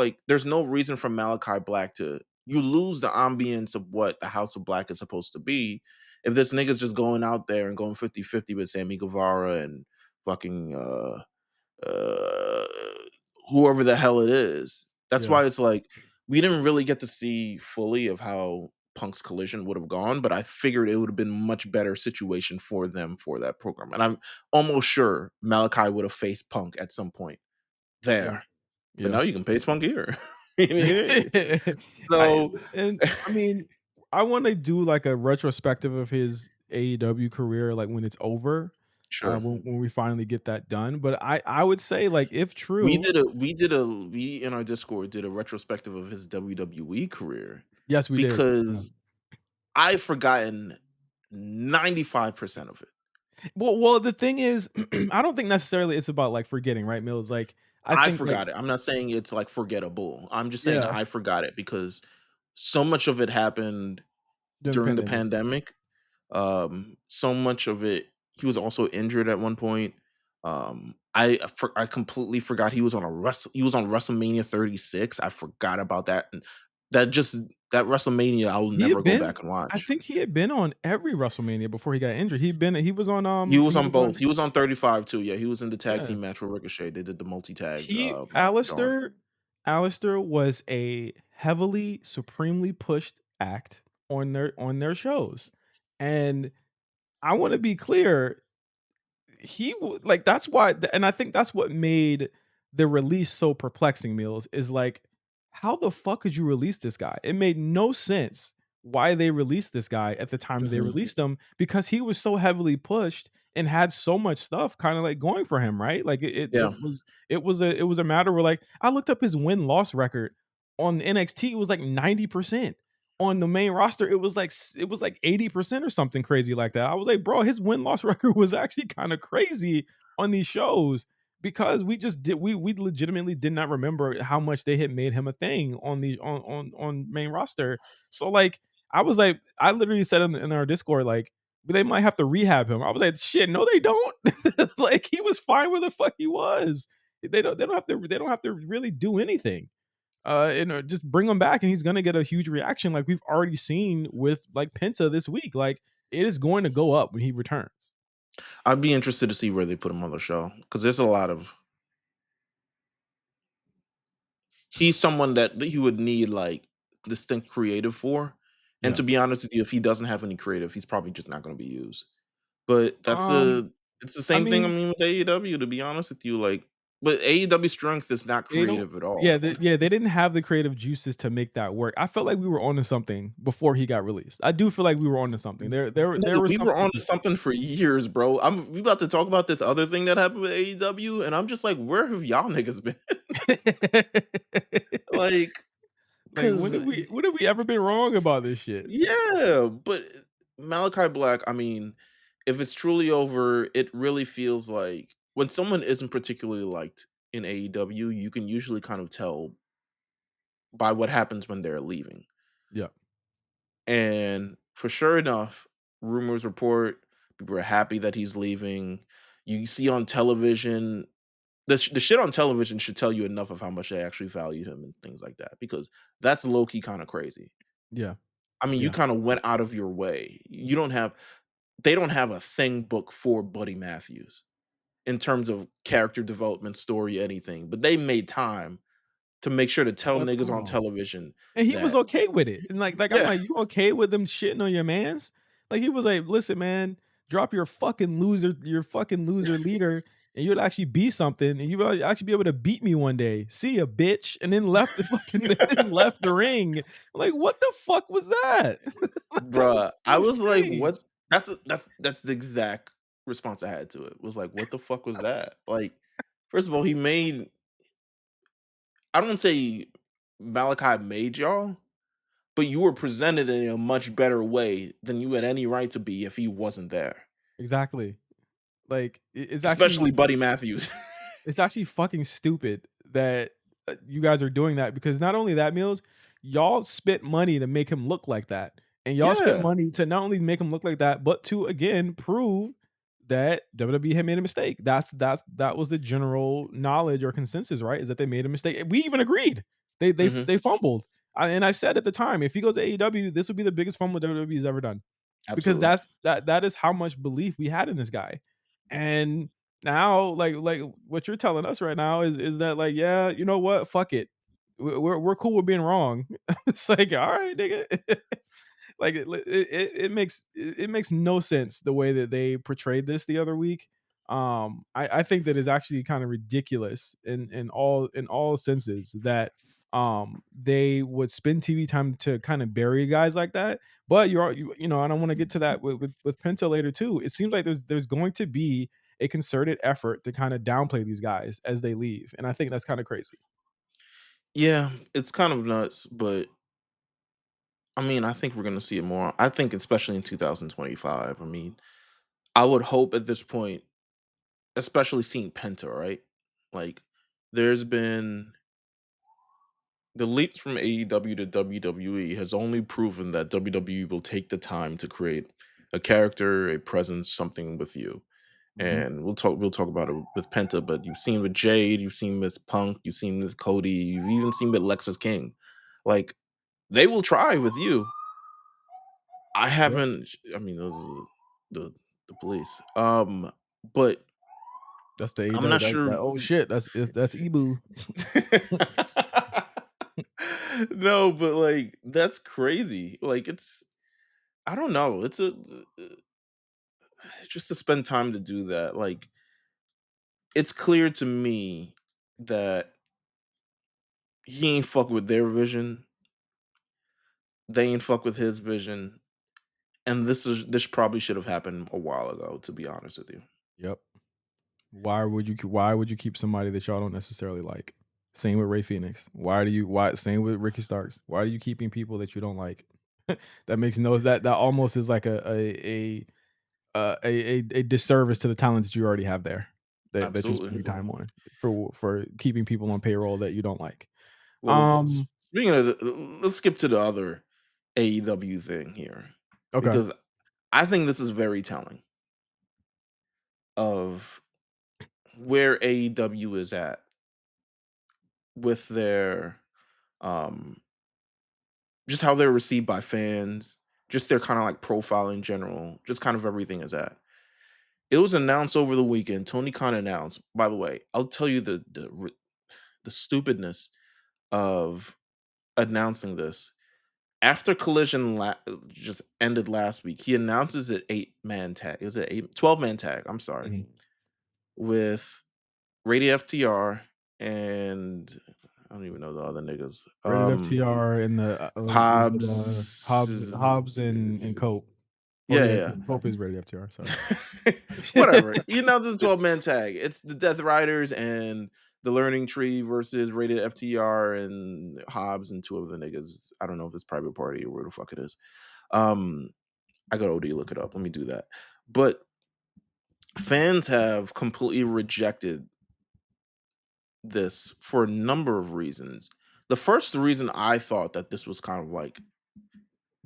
no reason for Malachi Black to you lose the ambience of what the House of Black is supposed to be if this nigga's just going out there and going 50-50 with Sammy Guevara and fucking uh, whoever the hell it is. That's Yeah. why it's like we didn't really get to see fully of how Punk's collision would have gone, but I figured it would have been much better situation for them for that program. And I'm almost sure Malachi would have faced Punk at some point Yeah. there. But Yeah. now you can face Punk here. I So and I mean, I wanna do, like, a retrospective of his AEW career, like, when it's over, sure. when we finally get that done, but I would say, like, if We true. did a we did a we in our Discord did a retrospective of his WWE career Yes, we did. Yeah. because I've forgotten 95% of it. Well, the thing is, I don't think necessarily it's about, like, forgetting, right, Mills? Like, I I think, like forgot it. I'm not saying it's, like, forgettable. I'm just saying yeah, I forgot it because so much of it happened during the during the pandemic. pandemic So much of it, he was also injured at one point. I completely forgot he was on WrestleMania 36. I forgot about that, and that just that WrestleMania I will He never had go been back and I watch. think he had been on every WrestleMania before he got injured. He was on, He was he on was both. on He was on 35 too. Yeah, he was in the tag yeah. team match with Ricochet. They did the multi-tag He drawing. Alistair was a heavily, supremely pushed act on their shows, and I wanna be clear, like that's why and I think that's what made the release so perplexing, Meals, is like how the fuck could you release this guy? It made no sense why they released this guy at the time that they Mhm. released him because he was so heavily pushed and had so much stuff kind of like going for him, right? Like Yeah. it was a matter where like I looked up his win-loss record on NXT, it was like 90%. On the main roster, it was like 80% or something crazy like that. I was like, "Bro, his win-loss record was actually kinda crazy on these shows," because we legitimately did not remember how much they had made him a thing on the on main roster. So, like, I was like I literally said in our Discord, like, "They might have to rehab him." I was like, "Shit, no, they don't." Like, he was fine where the fuck he was. They don't have to really do anything just bring him back and he's gonna get a huge reaction like we've already seen with like Penta this week. Like it is going to go up when he returns. I'd be interested to see where they put him on the show because there's a lot of he's someone that you would need like distinct creative for. And Yeah. to be honest with you, if he doesn't have any creative, he's probably just not going to be used. But Um, it's the I same thing. I mean, mean, with AEW, to be honest with you, like, but AEW strength is not they don't. creative at all. Yeah, they didn't have the creative juices to make that work. I felt like we were onto something before he got released. I do feel like we were onto something. There Nigga, was we were something on to something for years, bro. We about to talk about this other thing that happened with AEW, and I'm just like, where have y'all niggas been? Like, like cause when have we ever been wrong about this shit? yeah, but Malachi Black, I mean, if it's truly over, it really feels like when someone isn't particularly liked in AEW, you can usually kind of tell by what happens when they're leaving. Yeah. And for sure enough, rumors report people are happy that he's leaving. You see on television, the shit on television should tell you enough of how much they actually value him and things like that because that's low key kind of crazy. Yeah. I mean, you Yeah. kind of went out of your way. They don't have a thing book for Buddy Matthews in terms of character development, story, anything, but they made time to make sure to tell Not at niggas on all. television And he was that okay with it. And I'm yeah, like, "You okay with them shitting on your mans?" Like, he was like, "Listen, man, drop your fucking loser leader, and you'll actually be something, and you will actually be able to beat me one day. See ya, bitch." And then left the fucking then left the ring. Like, what the fuck was that? That was bruh. I so was like, strange. "What?" That's the exact response I had to it. Was like, "What the fuck was that?" Like, first of all, he made I don't say Malachi made y'all, but you were presented in a much better way than you had any right to be if he wasn't there. Exactly. Like, Especially Buddy Matthews. it's actually fucking stupid that you guys are doing that because not only that, Meals, y'all spent money to make him look like that. And y'all spent Yeah. money to not only make him look like that, but to again prove that WWE had made a mistake. That was the general knowledge or consensus, right? Is that they made a mistake. We even agreed. Mhm. They fumbled. And I said at the time, if he goes to AEW, this would be the biggest fumble WWE's ever done because Absolutely. that is how much belief we had in this guy. And now, like what you're telling us right now is that like, yeah, you know what? Fuck it. We're cool with being wrong. It's like, all right, nigga. Like it makes no sense the way that they portrayed this the other week. I think that is actually kind of ridiculous in all senses that they would spend TV time to kind of bury guys like that. But you know, and I want to get to that with Penta later too. It seems like there's going to be a concerted effort to kind of downplay these guys as they leave, and I think that's kind of crazy. Yeah, it's kind of nuts, but I mean, I think we're gonna see it more. I think especially in 2025. I mean, I would hope at this point, especially seeing Penta, right? Like, there's been the leaps from AEW to WWE has only proven that WWE will take the time to create. a character, a presence, something with you. Mhm. And we'll talk about it with Penta, but you've seen with Jade, you've seen Miss Punk, you've seen Miss Cody, you've even seen with Lexus King. Like they will try with you. I Yep. haven't. I mean, those are the the police. But That's the I'm AEW not that sure. oh shit, that's Ibu. No, but like that's crazy. Like it's I don't know. It's a just to spend time to do that. Like it's clear to me that he ain't fuck with their vision. They ain't fuck with his vision. And this probably should have happened a while ago, to be honest with you. Yep. Why would you keep somebody that y'all don't necessarily like? Same with Ray Phoenix. Why same with Ricky Starks. Why are you keeping people that you don't like? That makes no that almost is like a disservice to the talent that you already have there that you're Absolutely. spending time on for keeping people on payroll that you don't like. Well, Um, speaking of, let's skip to the other AEW thing here okay. because I think this is very telling of where AEW is at with their um just how they're received by fans, just their kind of like profile in general, just kind of everything is at. It was announced over the weekend. Tony Khan announced. By the way, I'll tell you the stupidness of announcing this. After Collision just ended last week, he announces an 8-man tag. It was an 12-man tag, I'm sorry, Mhm. with Rated FTR and I don't even know the other niggas. Rated FTR and the Hobbs. Hobbs and Cope. Oh Yeah, yeah, yeah, Cope is Rated FTR. Sorry. yeah. Whatever. He announces a 12-man tag. It's the Death Riders and the Learning Tree versus Rated FTR and Hobbs and two of the niggas. I don't know if it's Private Party or where the fuck it is. Um, I got OD look it up. Let me do that. But fans have completely rejected this for a number of reasons. The first reason I thought that this was kind of like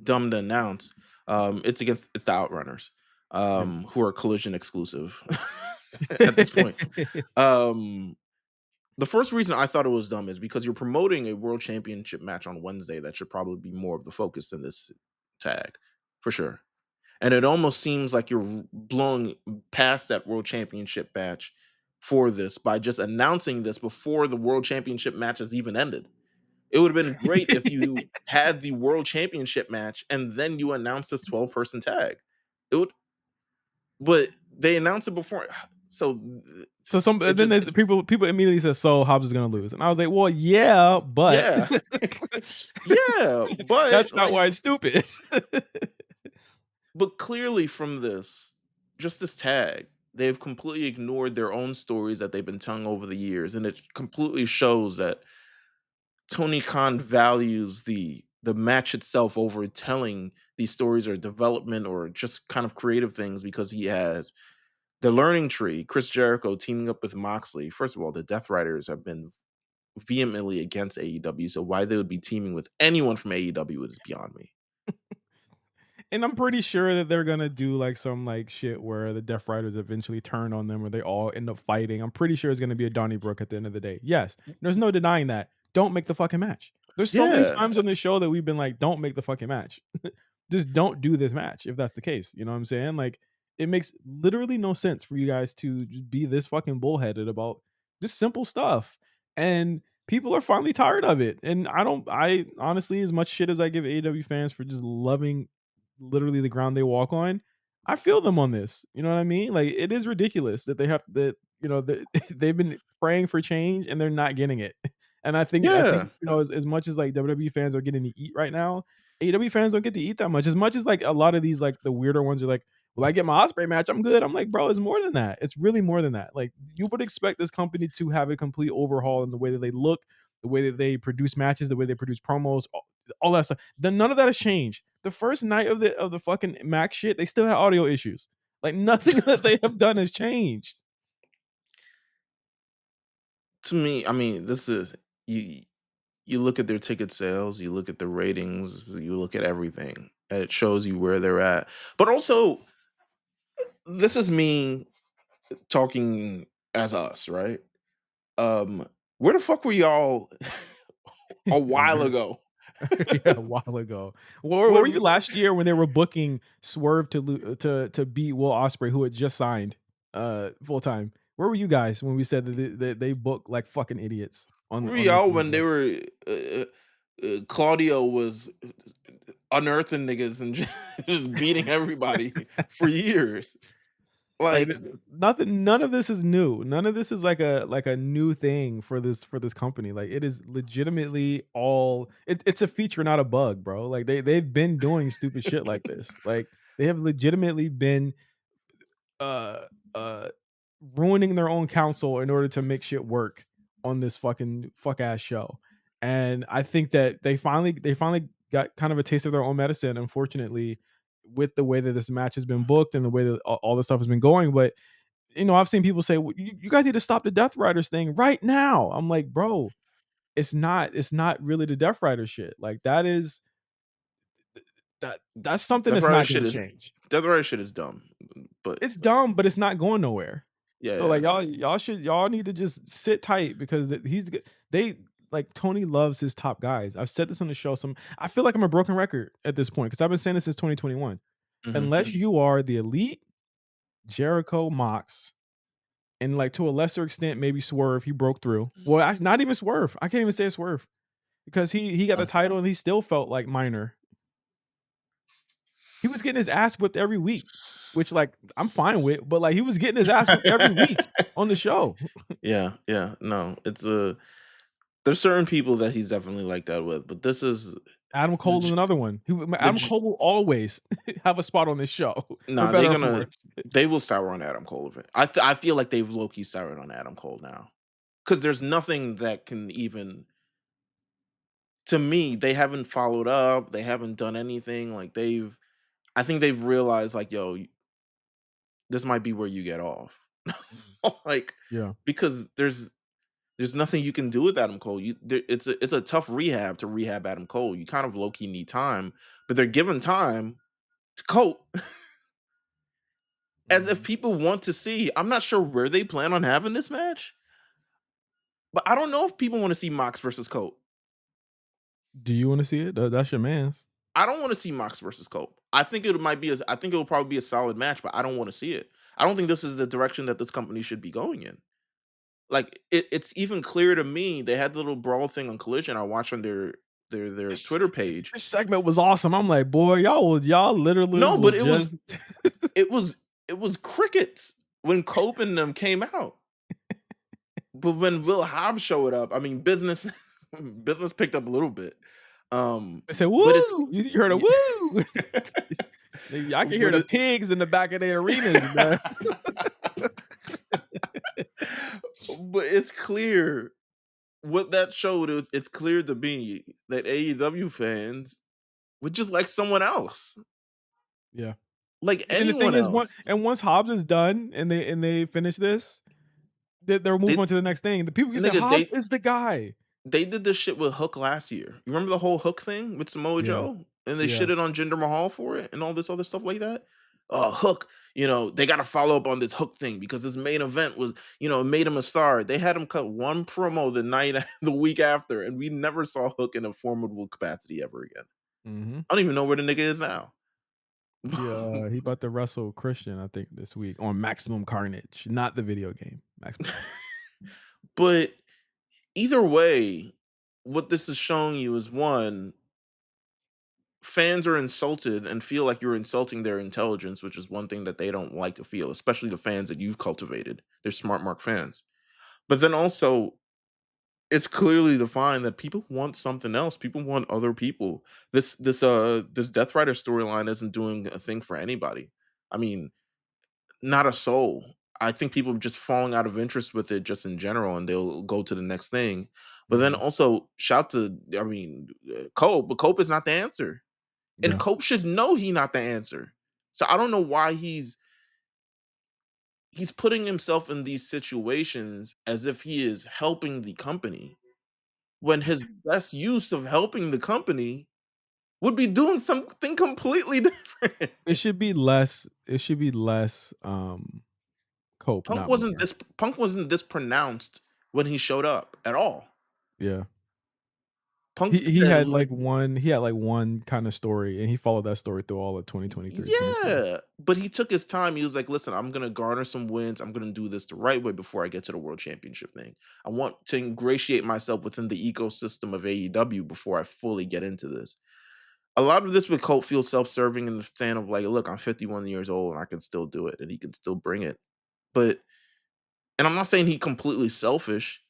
dumb to announce, it's the Outrunners, Yeah. who are Collision exclusive at this point. Um, the first reason I thought it was dumb is because you're promoting a world championship match on Wednesday that should probably be more of the focus than this tag, for sure. And it almost seems like you're blowing past that world championship match for this by just announcing this before the world championship match has even ended. It would have been great if you had the world championship match and then you announced this 12-person tag. It would, but they announced it before. So So it then just, there's people immediately said, "So Hobbs is gonna lose," and I was like, "Well, yeah, but yeah, yeah, but that's not like, why it's stupid." but clearly from this, just this tag, they've completely ignored their own stories that they've been telling over the years, and it completely shows that Tony Khan values the match itself over telling these stories or development or just kind of creative things because he has the learning tree, Chris Jericho teaming up with Moxley. First of all, the Death Riders have been vehemently against AEW, so why they would be teaming with anyone from AEW is beyond me. And I'm pretty sure that they're gonna do like some like shit where the Death Riders eventually turn on them, or they all end up fighting. I'm pretty sure it's gonna be a Donnybrook at the end of the day. Yes, there's no denying that. Don't make the fucking match. There's so many Yeah, times on this show that we've been like, "Don't make the fucking match." Just don't do this match if that's the case. You know what I'm saying? Like, it makes literally no sense for you guys to just be this fucking bullheaded about just simple stuff. And people are finally tired of it. And I honestly, as much shit as I give AEW fans for just loving literally the ground they walk on, I feel them on this. You know what I mean? Like, it is ridiculous that that they've been praying for change and they're not getting it. And I think yeah, as much as like WWE fans are getting to eat right now, AEW fans don't get to eat that much. As much as like a lot of these like the weirder ones are like, "Will I get my Osprey match? I'm good." I'm like, "Bro, it's more than that. It's really more than that." Like, you would expect this company to have a complete overhaul in the way that they look, the way that they produce matches, the way they produce promos, all that stuff. Then none of that has changed. The first night of the fucking Max shit, they still had audio issues. Like, nothing that they have done has changed. to me, I mean, this is you. You look at their ticket sales, you look at the ratings, you look at everything. and it shows you where they're at. But also, this is me talking as us, right? Where the fuck were y'all a Yeah, while ago? yeah, a while ago. Where were Where you last year when they were booking Swerve to beat Will Ospreay, who had just signed full time? Where were you guys when we said that they book like fucking idiots were on this y'all league? when they Like, were Claudio was unearthing niggas and just beating everybody for years. like Like, nothing, none of this is new. None of this is like a new thing for this company. Like it is legitimately all it's a feature, not a bug, bro. Like they've been doing stupid shit like this. Like they have legitimately been uh uh ruining their own counsel in order to make shit work on this fuck ass show. And I think that they finally got kind of a taste of their own medicine, unfortunately, with the way that this match has been booked and the way that all this stuff has been going. But I've seen people say, well, you guys need to stop the Death Riders thing right now. I'm like, bro, it's not really the Death Rider shit. Like that's something Death that's Rider not going shit to is change. Death Rider shit is dumb, but It's dumb, but it's not going nowhere. yeah, So like yeah. y'all need to just sit tight because they like Tony loves his top guys. I've said this on the show. I feel like I'm a broken record at this point because I've been saying this since 2021. Mhm. Unless you are the elite, Jericho, Mox, and like to a lesser extent maybe Swerve, he broke through. Well, not even Swerve. I can't even say Swerve because he got the title and he still felt like minor. He was getting his ass whipped every week, which like I'm fine with, but like he was getting his ass whipped every week on the show. Yeah, yeah. No, it's a there's certain people that he's definitely like that with, but this is Adam the Cole is J another one. the Adam J Cole will always have a spot on this show, for nah, better or for worse. they will sour on Adam Cole with it. I feel like they've low key soured on Adam Cole now, because there's nothing that can even to me, they haven't followed up, they haven't done anything, like, I think they've realized, like, "Yo, this might be where you get off." Mhm. Like, Yeah. because there's nothing you can do with Adam Cole. It's a tough rehab to rehab Adam Cole. You kind of low key need time, but they're given time to cope as if Mhm. people want to see. I'm not sure where they plan on having this match, but I don't know if people want to see Mox versus Cope. Do you wanna see it? That's your man's. I don't want to see Mox versus Cope. I think it will probably be a solid match, but I don't want to see it. I don't think this is the direction that this company should be going in. Like it's even clear to me. They had the little brawl thing on Collision. I watched on their This Twitter page. this segment was awesome. I'm like, "Boy, y'all literally No, will but just." it was it was crickets when Cope and them came out. But when Will Hobbs showed up, I mean, business business picked up a little bit. They said, But it's "Woo!" You heard a "woo." I can hear but the it pigs in the back of the arenas, man. but it's clear what that showed is it's clear to me that AEW fans would just like someone else, Yeah. like And the thing anyone is, else. once Hobbs is done and they finish this, they'll move They on to the next thing. The people can say, nigga, "Hobbs is the guy." they did this shit with Hook last year. You remember the whole Hook thing with Samoa Yeah, Joe? And they yeah. shitted on Jinder Mahal for it and all this other stuff like that? Hook, they gotta follow up on this Hook thing because this main event was, it made him a star. They had him cut one promo the night the week after, and we never saw Hook in a formidable capacity ever again. Mhm. I don't even know where the nigga is now. He about to wrestle Christian, I think, this week on Maximum Carnage, not the video game, Maximum Carnage. But either way, what this is showing you is one, fans are insulted and feel like you're insulting their intelligence, which is one thing that they don't like to feel, especially the fans that you've cultivated. They're smart mark fans. But then also, it's clearly defined that people want something else. People want other people. This Death Rider storyline isn't doing a thing for anybody. I mean, not a soul. I think people are just falling out of interest with it just in general, and they'll go to the next thing. But then Mhm. also, shout to, I mean, Cope, but Cope is not the answer. And Yeah. Cope should know he not the answer. So I don't know why he's putting himself in these situations as if he is helping the company when his best use of helping the company would be doing something completely different. It should be less, Cope, not more. Punk wasn't this pronounced when he showed up at all. Yeah. Punk said He had, like, one kinda story, and he followed that story through all of 2023, 24. yeah, but he took his time. He was like, "Listen, I'm gonna garner some wins. I'm gonna do this the right way before I get to the world championship thing. I want to ingratiate myself within the ecosystem of AEW before I fully get into this." A lot of this with Colt feels self-serving in the stand of like, "Look, I'm 51 years old and I can still do it, and he can still bring it." But and I'm not saying he completely selfish,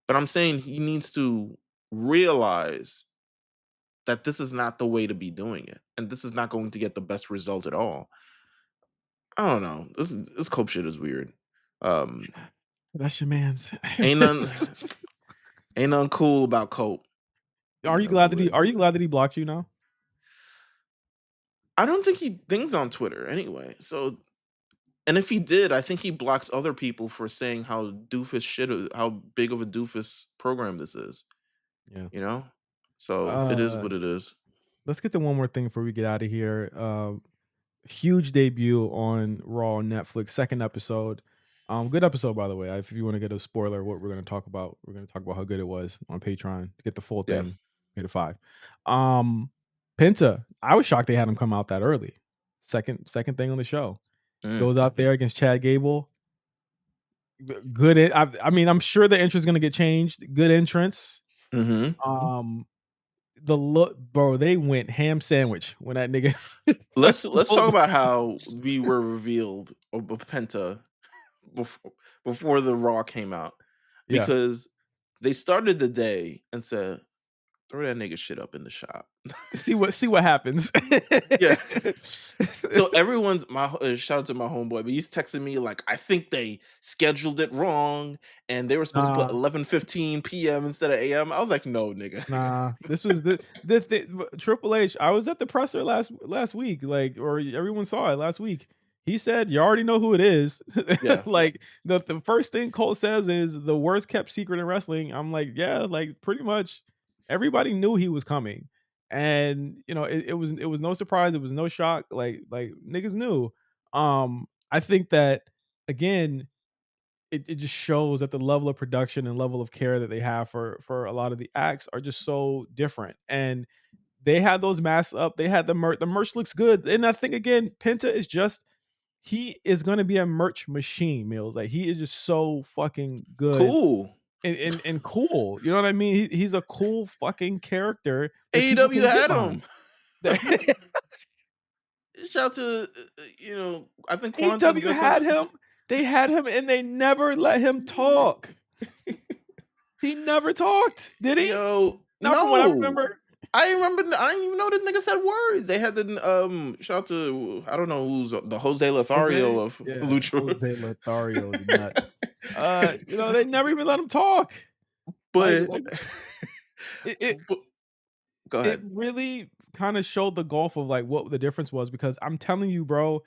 but I'm saying he needs to realize that this is not the way to be doing it, and this is not going to get the best result at all. I don't know. This Cope shit is weird. Um, That's your man's. ain't none ain't nothing cool about Cope. But Are you glad that he blocked you now? I don't think he thinks on Twitter anyway. So, and if he did, I think he blocks other people for saying how big of a doofus program this is. Yeah. You know, so it is Uh, what it is. let's get to one more thing before we get out of here. Huge debut on Raw on Netflix, second episode. Good episode by the way. If you want to get a spoiler, what we're going to talk about, we're going to talk about how good it was on Patreon. To get the full Yeah. thing, hit a 5. Um, Penta, I was shocked they had him come out that early. Second thing on the show. Mm. Goes out there against Chad Gable. Good. I mean, I'm sure the entrance going to get changed. Good entrance. Hmm. Um, the look, bro. They went ham sandwich when that nigga Let's talk pulled. about how we were revealed of Penta before the Raw came out, Yeah. because they started the day and said, "Throw that nigga shit up in the shop." See what happens. Yeah. So everyone's shout out to my homeboy, but he's texting me like, "I think they scheduled it wrong, and they were supposed to put Nah, 11:15 p.m. instead of a.m." I was like, "No, nigga." nah. This was the thing. Triple H. I was at the presser last week, like, or everyone saw it last week. He said, "You already know who it is." Yeah, Like the first thing Cole says is the worst kept secret in wrestling. I'm like, yeah, like pretty much everybody knew he was coming, and it was no surprise. It was no shock. Like niggas knew. I think that again it just shows that the level of production and level of care that they have for a lot of the acts are just so different. And they had those masks up. They had the merch. The merch looks good. And I think again, Penta is just he is gonna be a merch machine, Meals. Like he is just so fucking good cool. and cool. You know what I mean? He's a cool fucking character that people AEW can get had him. behind. Shout out to I think Quantum AW does some. had him. They had him and they never let him talk. He never talked, did he? Yo, Not from what I no. remember. I remember. I didn't even know this nigga said words. They had the shout out to, I don't know who's the Jose Lothario Jose? of Yeah, Lucha. Jose Lothario is nuts. They never even let him talk. Like but like it it but go it ahead. really kinda showed the gulf of, like, what the difference was because I'm telling you, bro,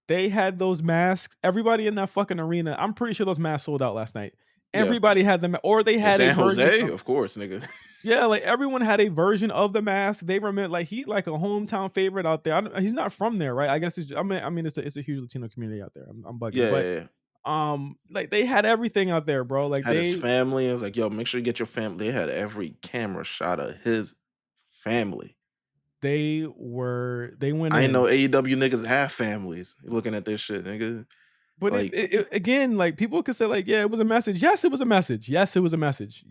they had those masks. Everybody in that fucking arena, I'm pretty sure those masks sold out last night. Yeah, Everybody had them or they in had a San version Jose, of. of course, nigga. Yeah, like, everyone had a version of the mask. They were meant like, he like a hometown favorite out there. I don't he's not from there, right? I guess I mean, it's a huge Latino community out there. I'm bugging, Yeah, but, yeah, yeah. like, they had everything out there, bro. Like, Had his family. I was like, yo, make sure you get your family. They had every camera shot of his family. they went I ain't know in. AEW niggas have families. You looking at this shit, nigga. But Like, again, like, people could say, like, "Yeah, it was a message." Yes, it was a message. Yes, it was a message.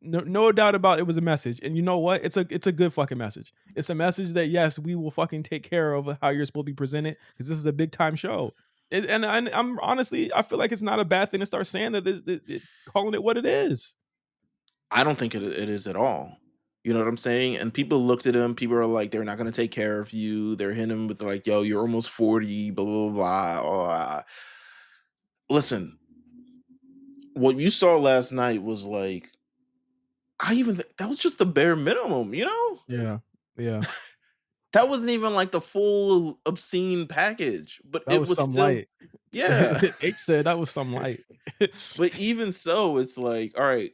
No doubt about it was a message. And you know what? It's a good fucking message. It's a message that, yes, we will fucking take care of how you're supposed to be presented because this is a big time show. And I'm honestly, I feel like it's not a bad thing to start saying that it's calling it what it is. I don't think it is at all. You know what I'm saying? And people looked at him. People are like, they're not gonna take care of you. They're hitting him with like, yo, you're almost 40, blah blah blah. Listen, what you saw last night was like, that was just the bare minimum. Yeah. Yeah. That wasn't even like the full obscene package, but That it was was some still, light. yeah. H said that was some light. But even so, it's like, all right.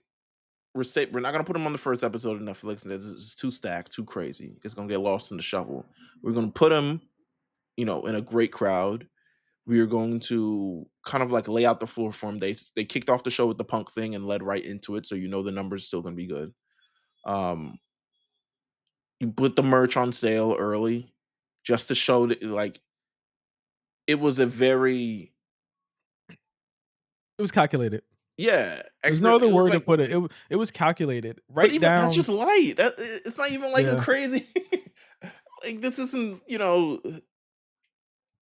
we're not gonna put him on the first episode of Netflix. And it's too stacked, too crazy. It's gonna get lost in the shuffle. We're gonna put him, in a great crowd. We are going to kind of like lay out the floor for him. They kicked off the show with the Punk thing and led right into it, so the numbers still gonna be good. Um, you put the merch on sale early, just to show that like it was a very It was calculated. yeah There's no expert. other It was word to like, put it. It was calculated. but Right even that's down. just light. It's not even like a Yeah. crazy. Like this isn't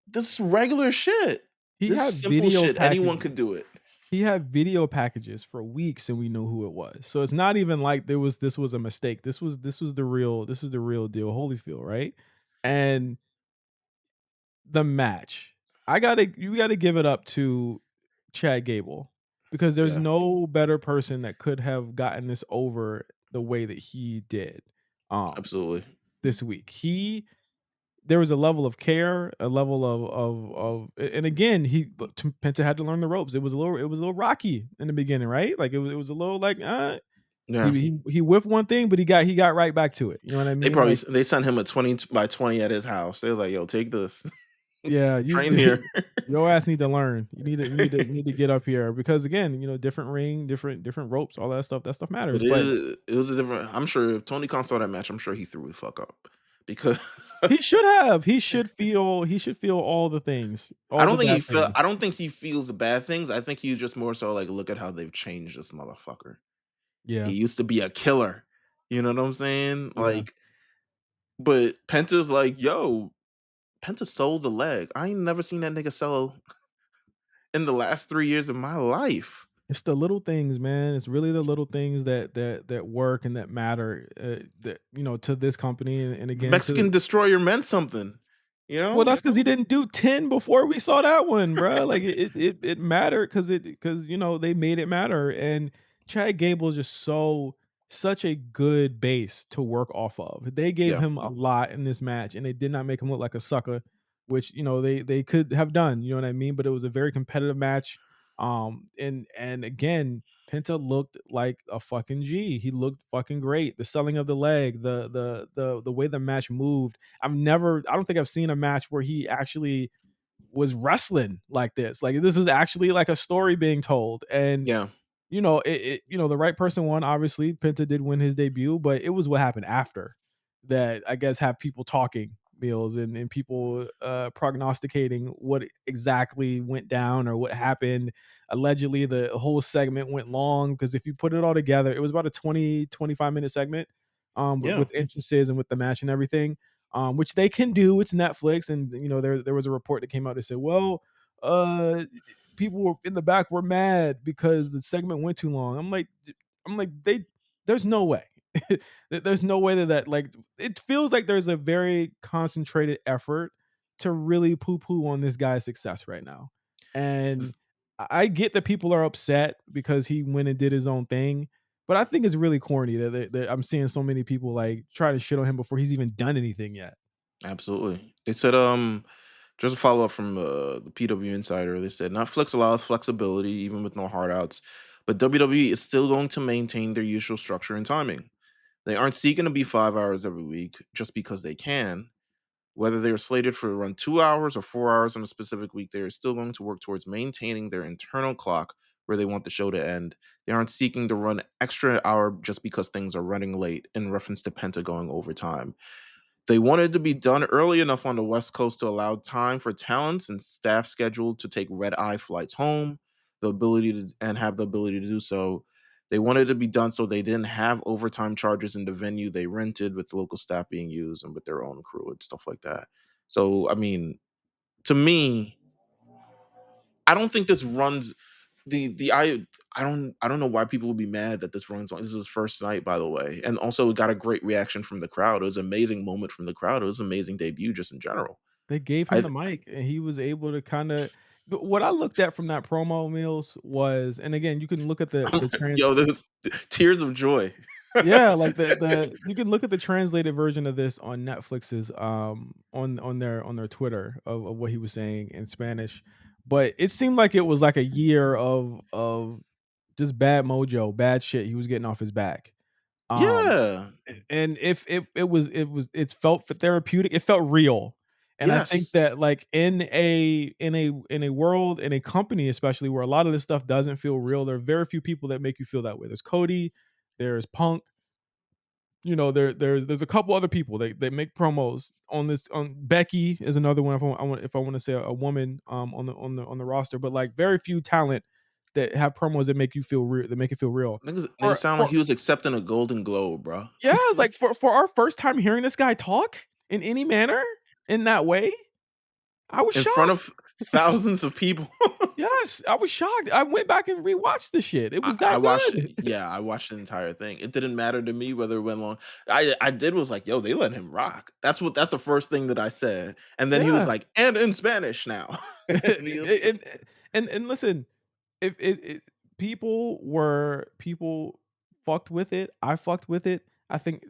this is regular shit. He This is had simple video shit. Anyone could packages. do it. He had video packages for weeks and we knew who it was. So it's not even like this was a mistake. This was the real deal Holyfield, right? And the match. You gotta give it up to Chad Gable because there's Yeah, no better person that could have gotten this over the way that he did um absolutely. this week. There was a level of care, a level and again, Penta had to learn the ropes. It was a little rocky in the beginning, right? Like it was a little like Yeah. he whiffed one thing, but he got right back to it. You know what I They mean? probably Like they sent him a 20 by 20 at his house. They was like, "Yo, take this. yeah, Train here." your ass need to learn. You need to get up here because again, different ring, different ropes, all that stuff. That stuff But matters. But it was a different I'm sure if Tony Khan saw that match, I'm sure he threw the fuck up because he should have. He should feel all the things, all the bad things. I don't think he feels the bad things. I think he just more so like, "Look at how they've changed this motherfucker. He Yeah, used to be a killer." You know what I'm saying? yeah. But Penta's like, "Yo, Penta sold the leg. I ain't never seen that nigga sell in the last 3 years of my life." It's the little things, man. It's really the little things that work and that matter, that to this company and The again to Mexican destroyer meant something, you well, know? that's because he didn't do 10 before we saw that one, bruh. Like, it mattered because they made it matter, and Chad Gable is just such a good base to work off of. They gave Yeah, him a lot in this match, and they did not make him look like a sucker, which, they could have done, you know what I mean? But it was a very competitive match, and again, Penta looked like a fucking G. He looked fucking great. The selling of the leg, the way the match moved, I don't think I've seen a match where he actually was wrestling like this. Like this was actually like a story being told. And yeah, the right person won. Obviously, Penta did win his debut, but it was what happened after that. I guess have people talking Meals and people prognosticating what exactly went down or what happened. Allegedly, the whole segment went long because if you put it all together, it was about a 25 minute segment yeah, with entrances and with the match and everything. Which they can do. It's Netflix, and there was a report that came out that said, well, uh, people were in the back were mad because the segment went too long. I'm like there's no way. There's no way that like it feels like there's a very concentrated effort to really poo-poo on this guy's success right now. And I get that people are upset because he went and did his own thing, but I think it's really corny that I'm seeing so many people like try to shit on him before he's even done anything yet. absolutely. They said, just a follow up from the PW Insider. They said Netflix allows flexibility even with no hard outs, but WWE is still going to maintain their usual structure and timing. They aren't seeking to be 5 hours every week just because they can. Whether they are slated for run 2 hours or 4 hours on a specific week, they are still going to work towards maintaining their internal clock where they want the show to end. They aren't seeking to run extra hour just because things are running late, in reference to Penta going overtime. They wanted to be done early enough on the West Coast to allow time for talents and staff scheduled to take red eye flights home, have the ability to do so. They wanted to be done so they didn't have overtime charges in the venue they rented, with local staff being used and with their own crew and stuff like that. So, I mean, to me, I don't think this runs the I don't know why people would be mad that this runs on. This is his first night, by the way, and also it got a great reaction from the crowd. It was an amazing moment from the crowd. It was an amazing debut, just in general. They gave him I the mic, and he was able to kinda what I looked at from that promo, Meals, was and again, you can look at the trans yo, there was tears of joy. yeah, like the you can look at the translated version of this on Netflix's, on their Twitter of what he was saying in Spanish, but it seemed like it was like a year of just bad mojo, bad shit he was getting off his back. Um, Yeah. and if it's felt therapeutic, it felt real. And I think Yes. that, like, in a world, in a company especially, where a lot of this stuff doesn't feel real, there are very few people that make you feel that way. There's Cody, there's Punk, there's a couple other people they make promos on this. On Becky is another one, if I want to say a woman on the roster, but like very few talent that have promos that make you feel real, that make it feel real. Niggas For sound like for he was accepting a Golden Globe, bro. Yeah, like for our first time hearing this guy talk in any manner in that way, I was In front shocked. of thousands of people. Yes, I was shocked. I went back and rewatched the shit. It was I that watched good. yeah, I watched the entire thing. It didn't matter to me whether it went long. I did was like, "Yo, they let him rock." That's the first thing that I said, and then he was Yeah. like, "And in Spanish now." And he was and and listen, if people fucked with it, I fucked with it. I think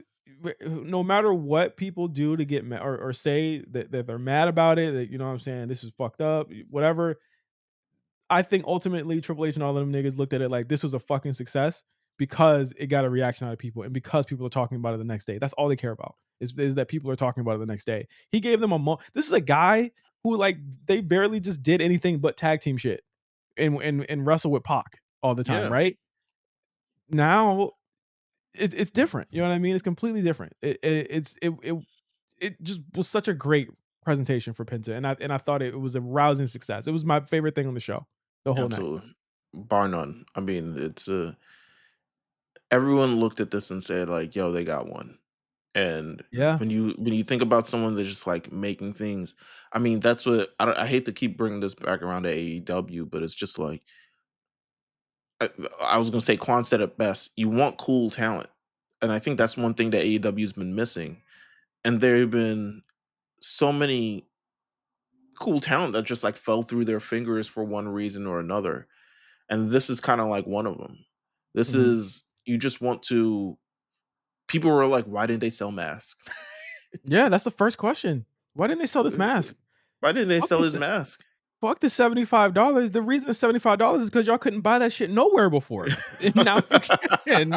no matter what people do to get mad, or say that they're mad about it, that, what I'm saying, this is fucked up, whatever. I think ultimately Triple H and all of them niggas looked at it like this was a fucking success because it got a reaction out of people, and because people are talking about it the next day. That's all they care about, is that people are talking about it the next day. He gave them a This is a guy who, like, they barely just did anything but tag team shit and wrestle with Pac all the time, yeah, right? Now it's different. You know what I mean? It's completely different. It just was such a great presentation for Penta, and I thought it was a rousing success. It was my favorite thing on the show the whole night. absolutely. Bar none. I mean, it's everyone looked at this and said like, "Yo, they got one." And Yeah. when you think about someone that's just like making things, I mean, that's what I hate to keep bringing this back around to AEW, but it's just like I, I was gonna say Quan said it best. You want cool talent, and I think that's one thing that AEW's been missing. And there have been so many cool talent that just like fell through their fingers for one reason or another, and this is kind of like one of them. This Mhm. is you just want to. People were like, "Why didn't they sell masks? Yeah, that's the first question. Why didn't they sell this mask? Why didn't they Fuck sell this his mask?" fuck the $75. The reason it's $75 is because y'all couldn't buy that shit nowhere before. And now you can.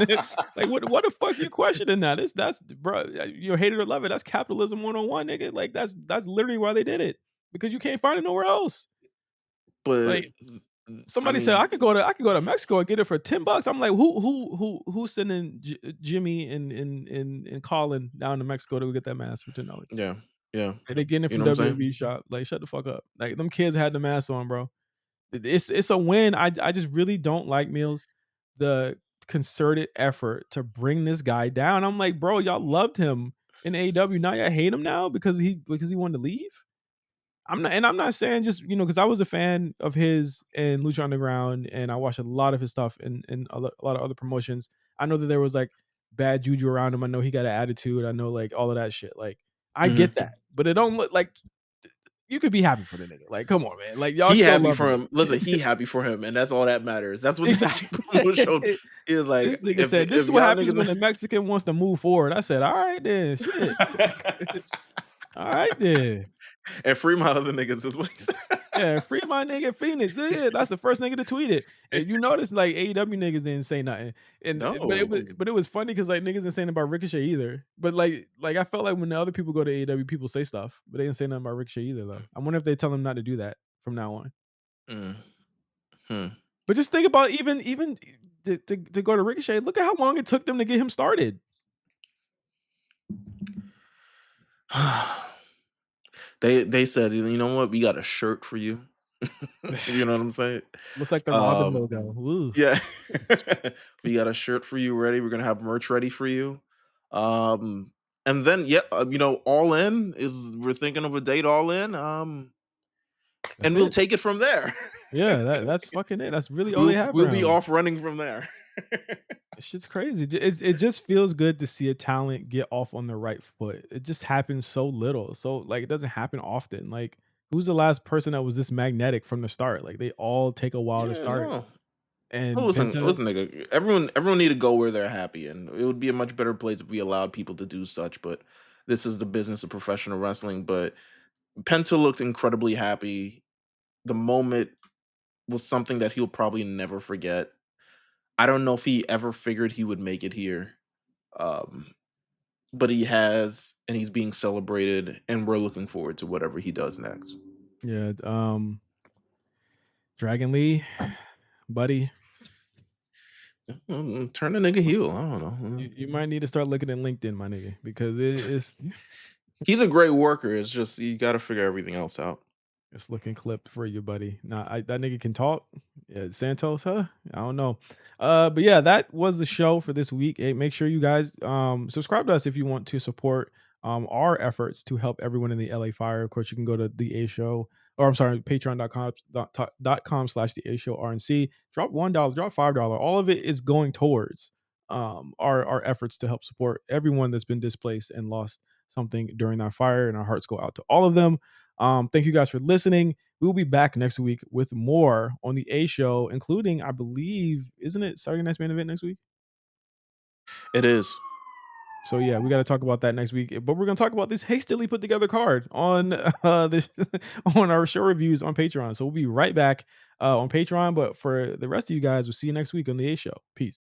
Like, what the fuck you questioning that? That's bro, you hate it or love it. That's capitalism 101, nigga. Like, that's literally why they did it. Because you can't find it nowhere else. But Like, I somebody said mean, I could go to Mexico and get it for $10. I'm like, who's sending Jimmy and Colin down to Mexico to go get that mask for $10? yeah, yeah. Like, they getting it You from know what I'm saying? WWE shop. Like, shut the fuck up. Like, them kids had the mask on, bro. It's a win. I just really don't like Meelz, the concerted effort to bring this guy down. I'm like, bro, y'all loved him in AEW. Now y'all hate him now because he wanted to leave. I'm not saying just, because I was a fan of his in Lucha Underground, and I watched a lot of his stuff in a lot of other promotions. I know that there was like bad juju around him. I know he got an attitude. I know, like, all of that shit. Like, I get Mhm. that, but it don't look like you could be happy for the nigga. Like, come on, man. Like, y'all He still happy love for him. him. Listen, he happy for him, and that's all that matters. That's what the Exactly. promo showed. He was like, This nigga if said, "This is what y'all happens when niggas, a Mexican wants to move forward." I said, "Alright then, shit. Alright then. and free my other niggas is what he said. Yeah, free my nigga Phoenix." Yeah, that's the first nigga to tweet it. And you notice, like, AEW niggas didn't say nothing. But it No, was funny because, like, niggas didn't say nothing about Ricochet either. But, I felt like when the other people go to AEW, people say stuff, but they didn't say nothing about Ricochet either, though. I wonder if they tell him not to do that from now on. mm, hmm. But just think about, even to go to Ricochet, look at how long it took them to get him started. They said, you know what, we got a shirt for you. You know what I'm saying? Looks like the Robin Um, logo. Ooh. yeah, we got a shirt for you ready. We're gonna have merch ready for you. Um, and then yeah, all in is we're thinking of a date all in. That's And we'll it. take it from there. Yeah, that's fucking it. That's really all they have for We'll be him. off running from there. Shit's crazy. It just feels good to see a talent get off on the right foot. It just happens so little. So, like, it doesn't happen often. Like, who's the last person that was this magnetic from the start? Like, they all take a while to Yeah, start. no. Well, And listen, Penta. listen, nigga. Everyone need to go where they're happy, and it would be a much better place if we allowed people to do such. But this is the business of professional wrestling. But Penta looked incredibly happy. The moment was something that he'll probably never forget. I don't know if he ever figured he would make it here, um, but he has, and he's being celebrated, and we're looking forward to whatever he does next. Yeah, Dragon Lee, buddy, Turn the nigga heel. I don't know. you might need to start looking at LinkedIn, my nigga, because it's He's a great worker. It's just you got to figure everything else out. it's looking clipped for you, buddy. Nah, that nigga can talk. Yeah, Santos, huh? I don't know. But yeah, that was the show for this week. Hey, make sure you guys subscribe to us if you want to support our efforts to help everyone in the LA fire. Of course, you can go to the A Show, or I'm sorry, patreon.com/the A Show RNC. Drop $1, drop $5. All of it is going towards our efforts to help support everyone that's been displaced and lost something during that fire. And our hearts go out to all of them. Thank you guys for listening. We'll be back next week with more on the A Show, including, I believe, isn't it Saturday Night's Main Event next week? It is. So yeah, we got to talk about that next week. But we're gonna talk about this hastily put together card on this on our show reviews on Patreon. So we'll be right back on Patreon. But for the rest of you guys, we'll see you next week on the A Show. Peace.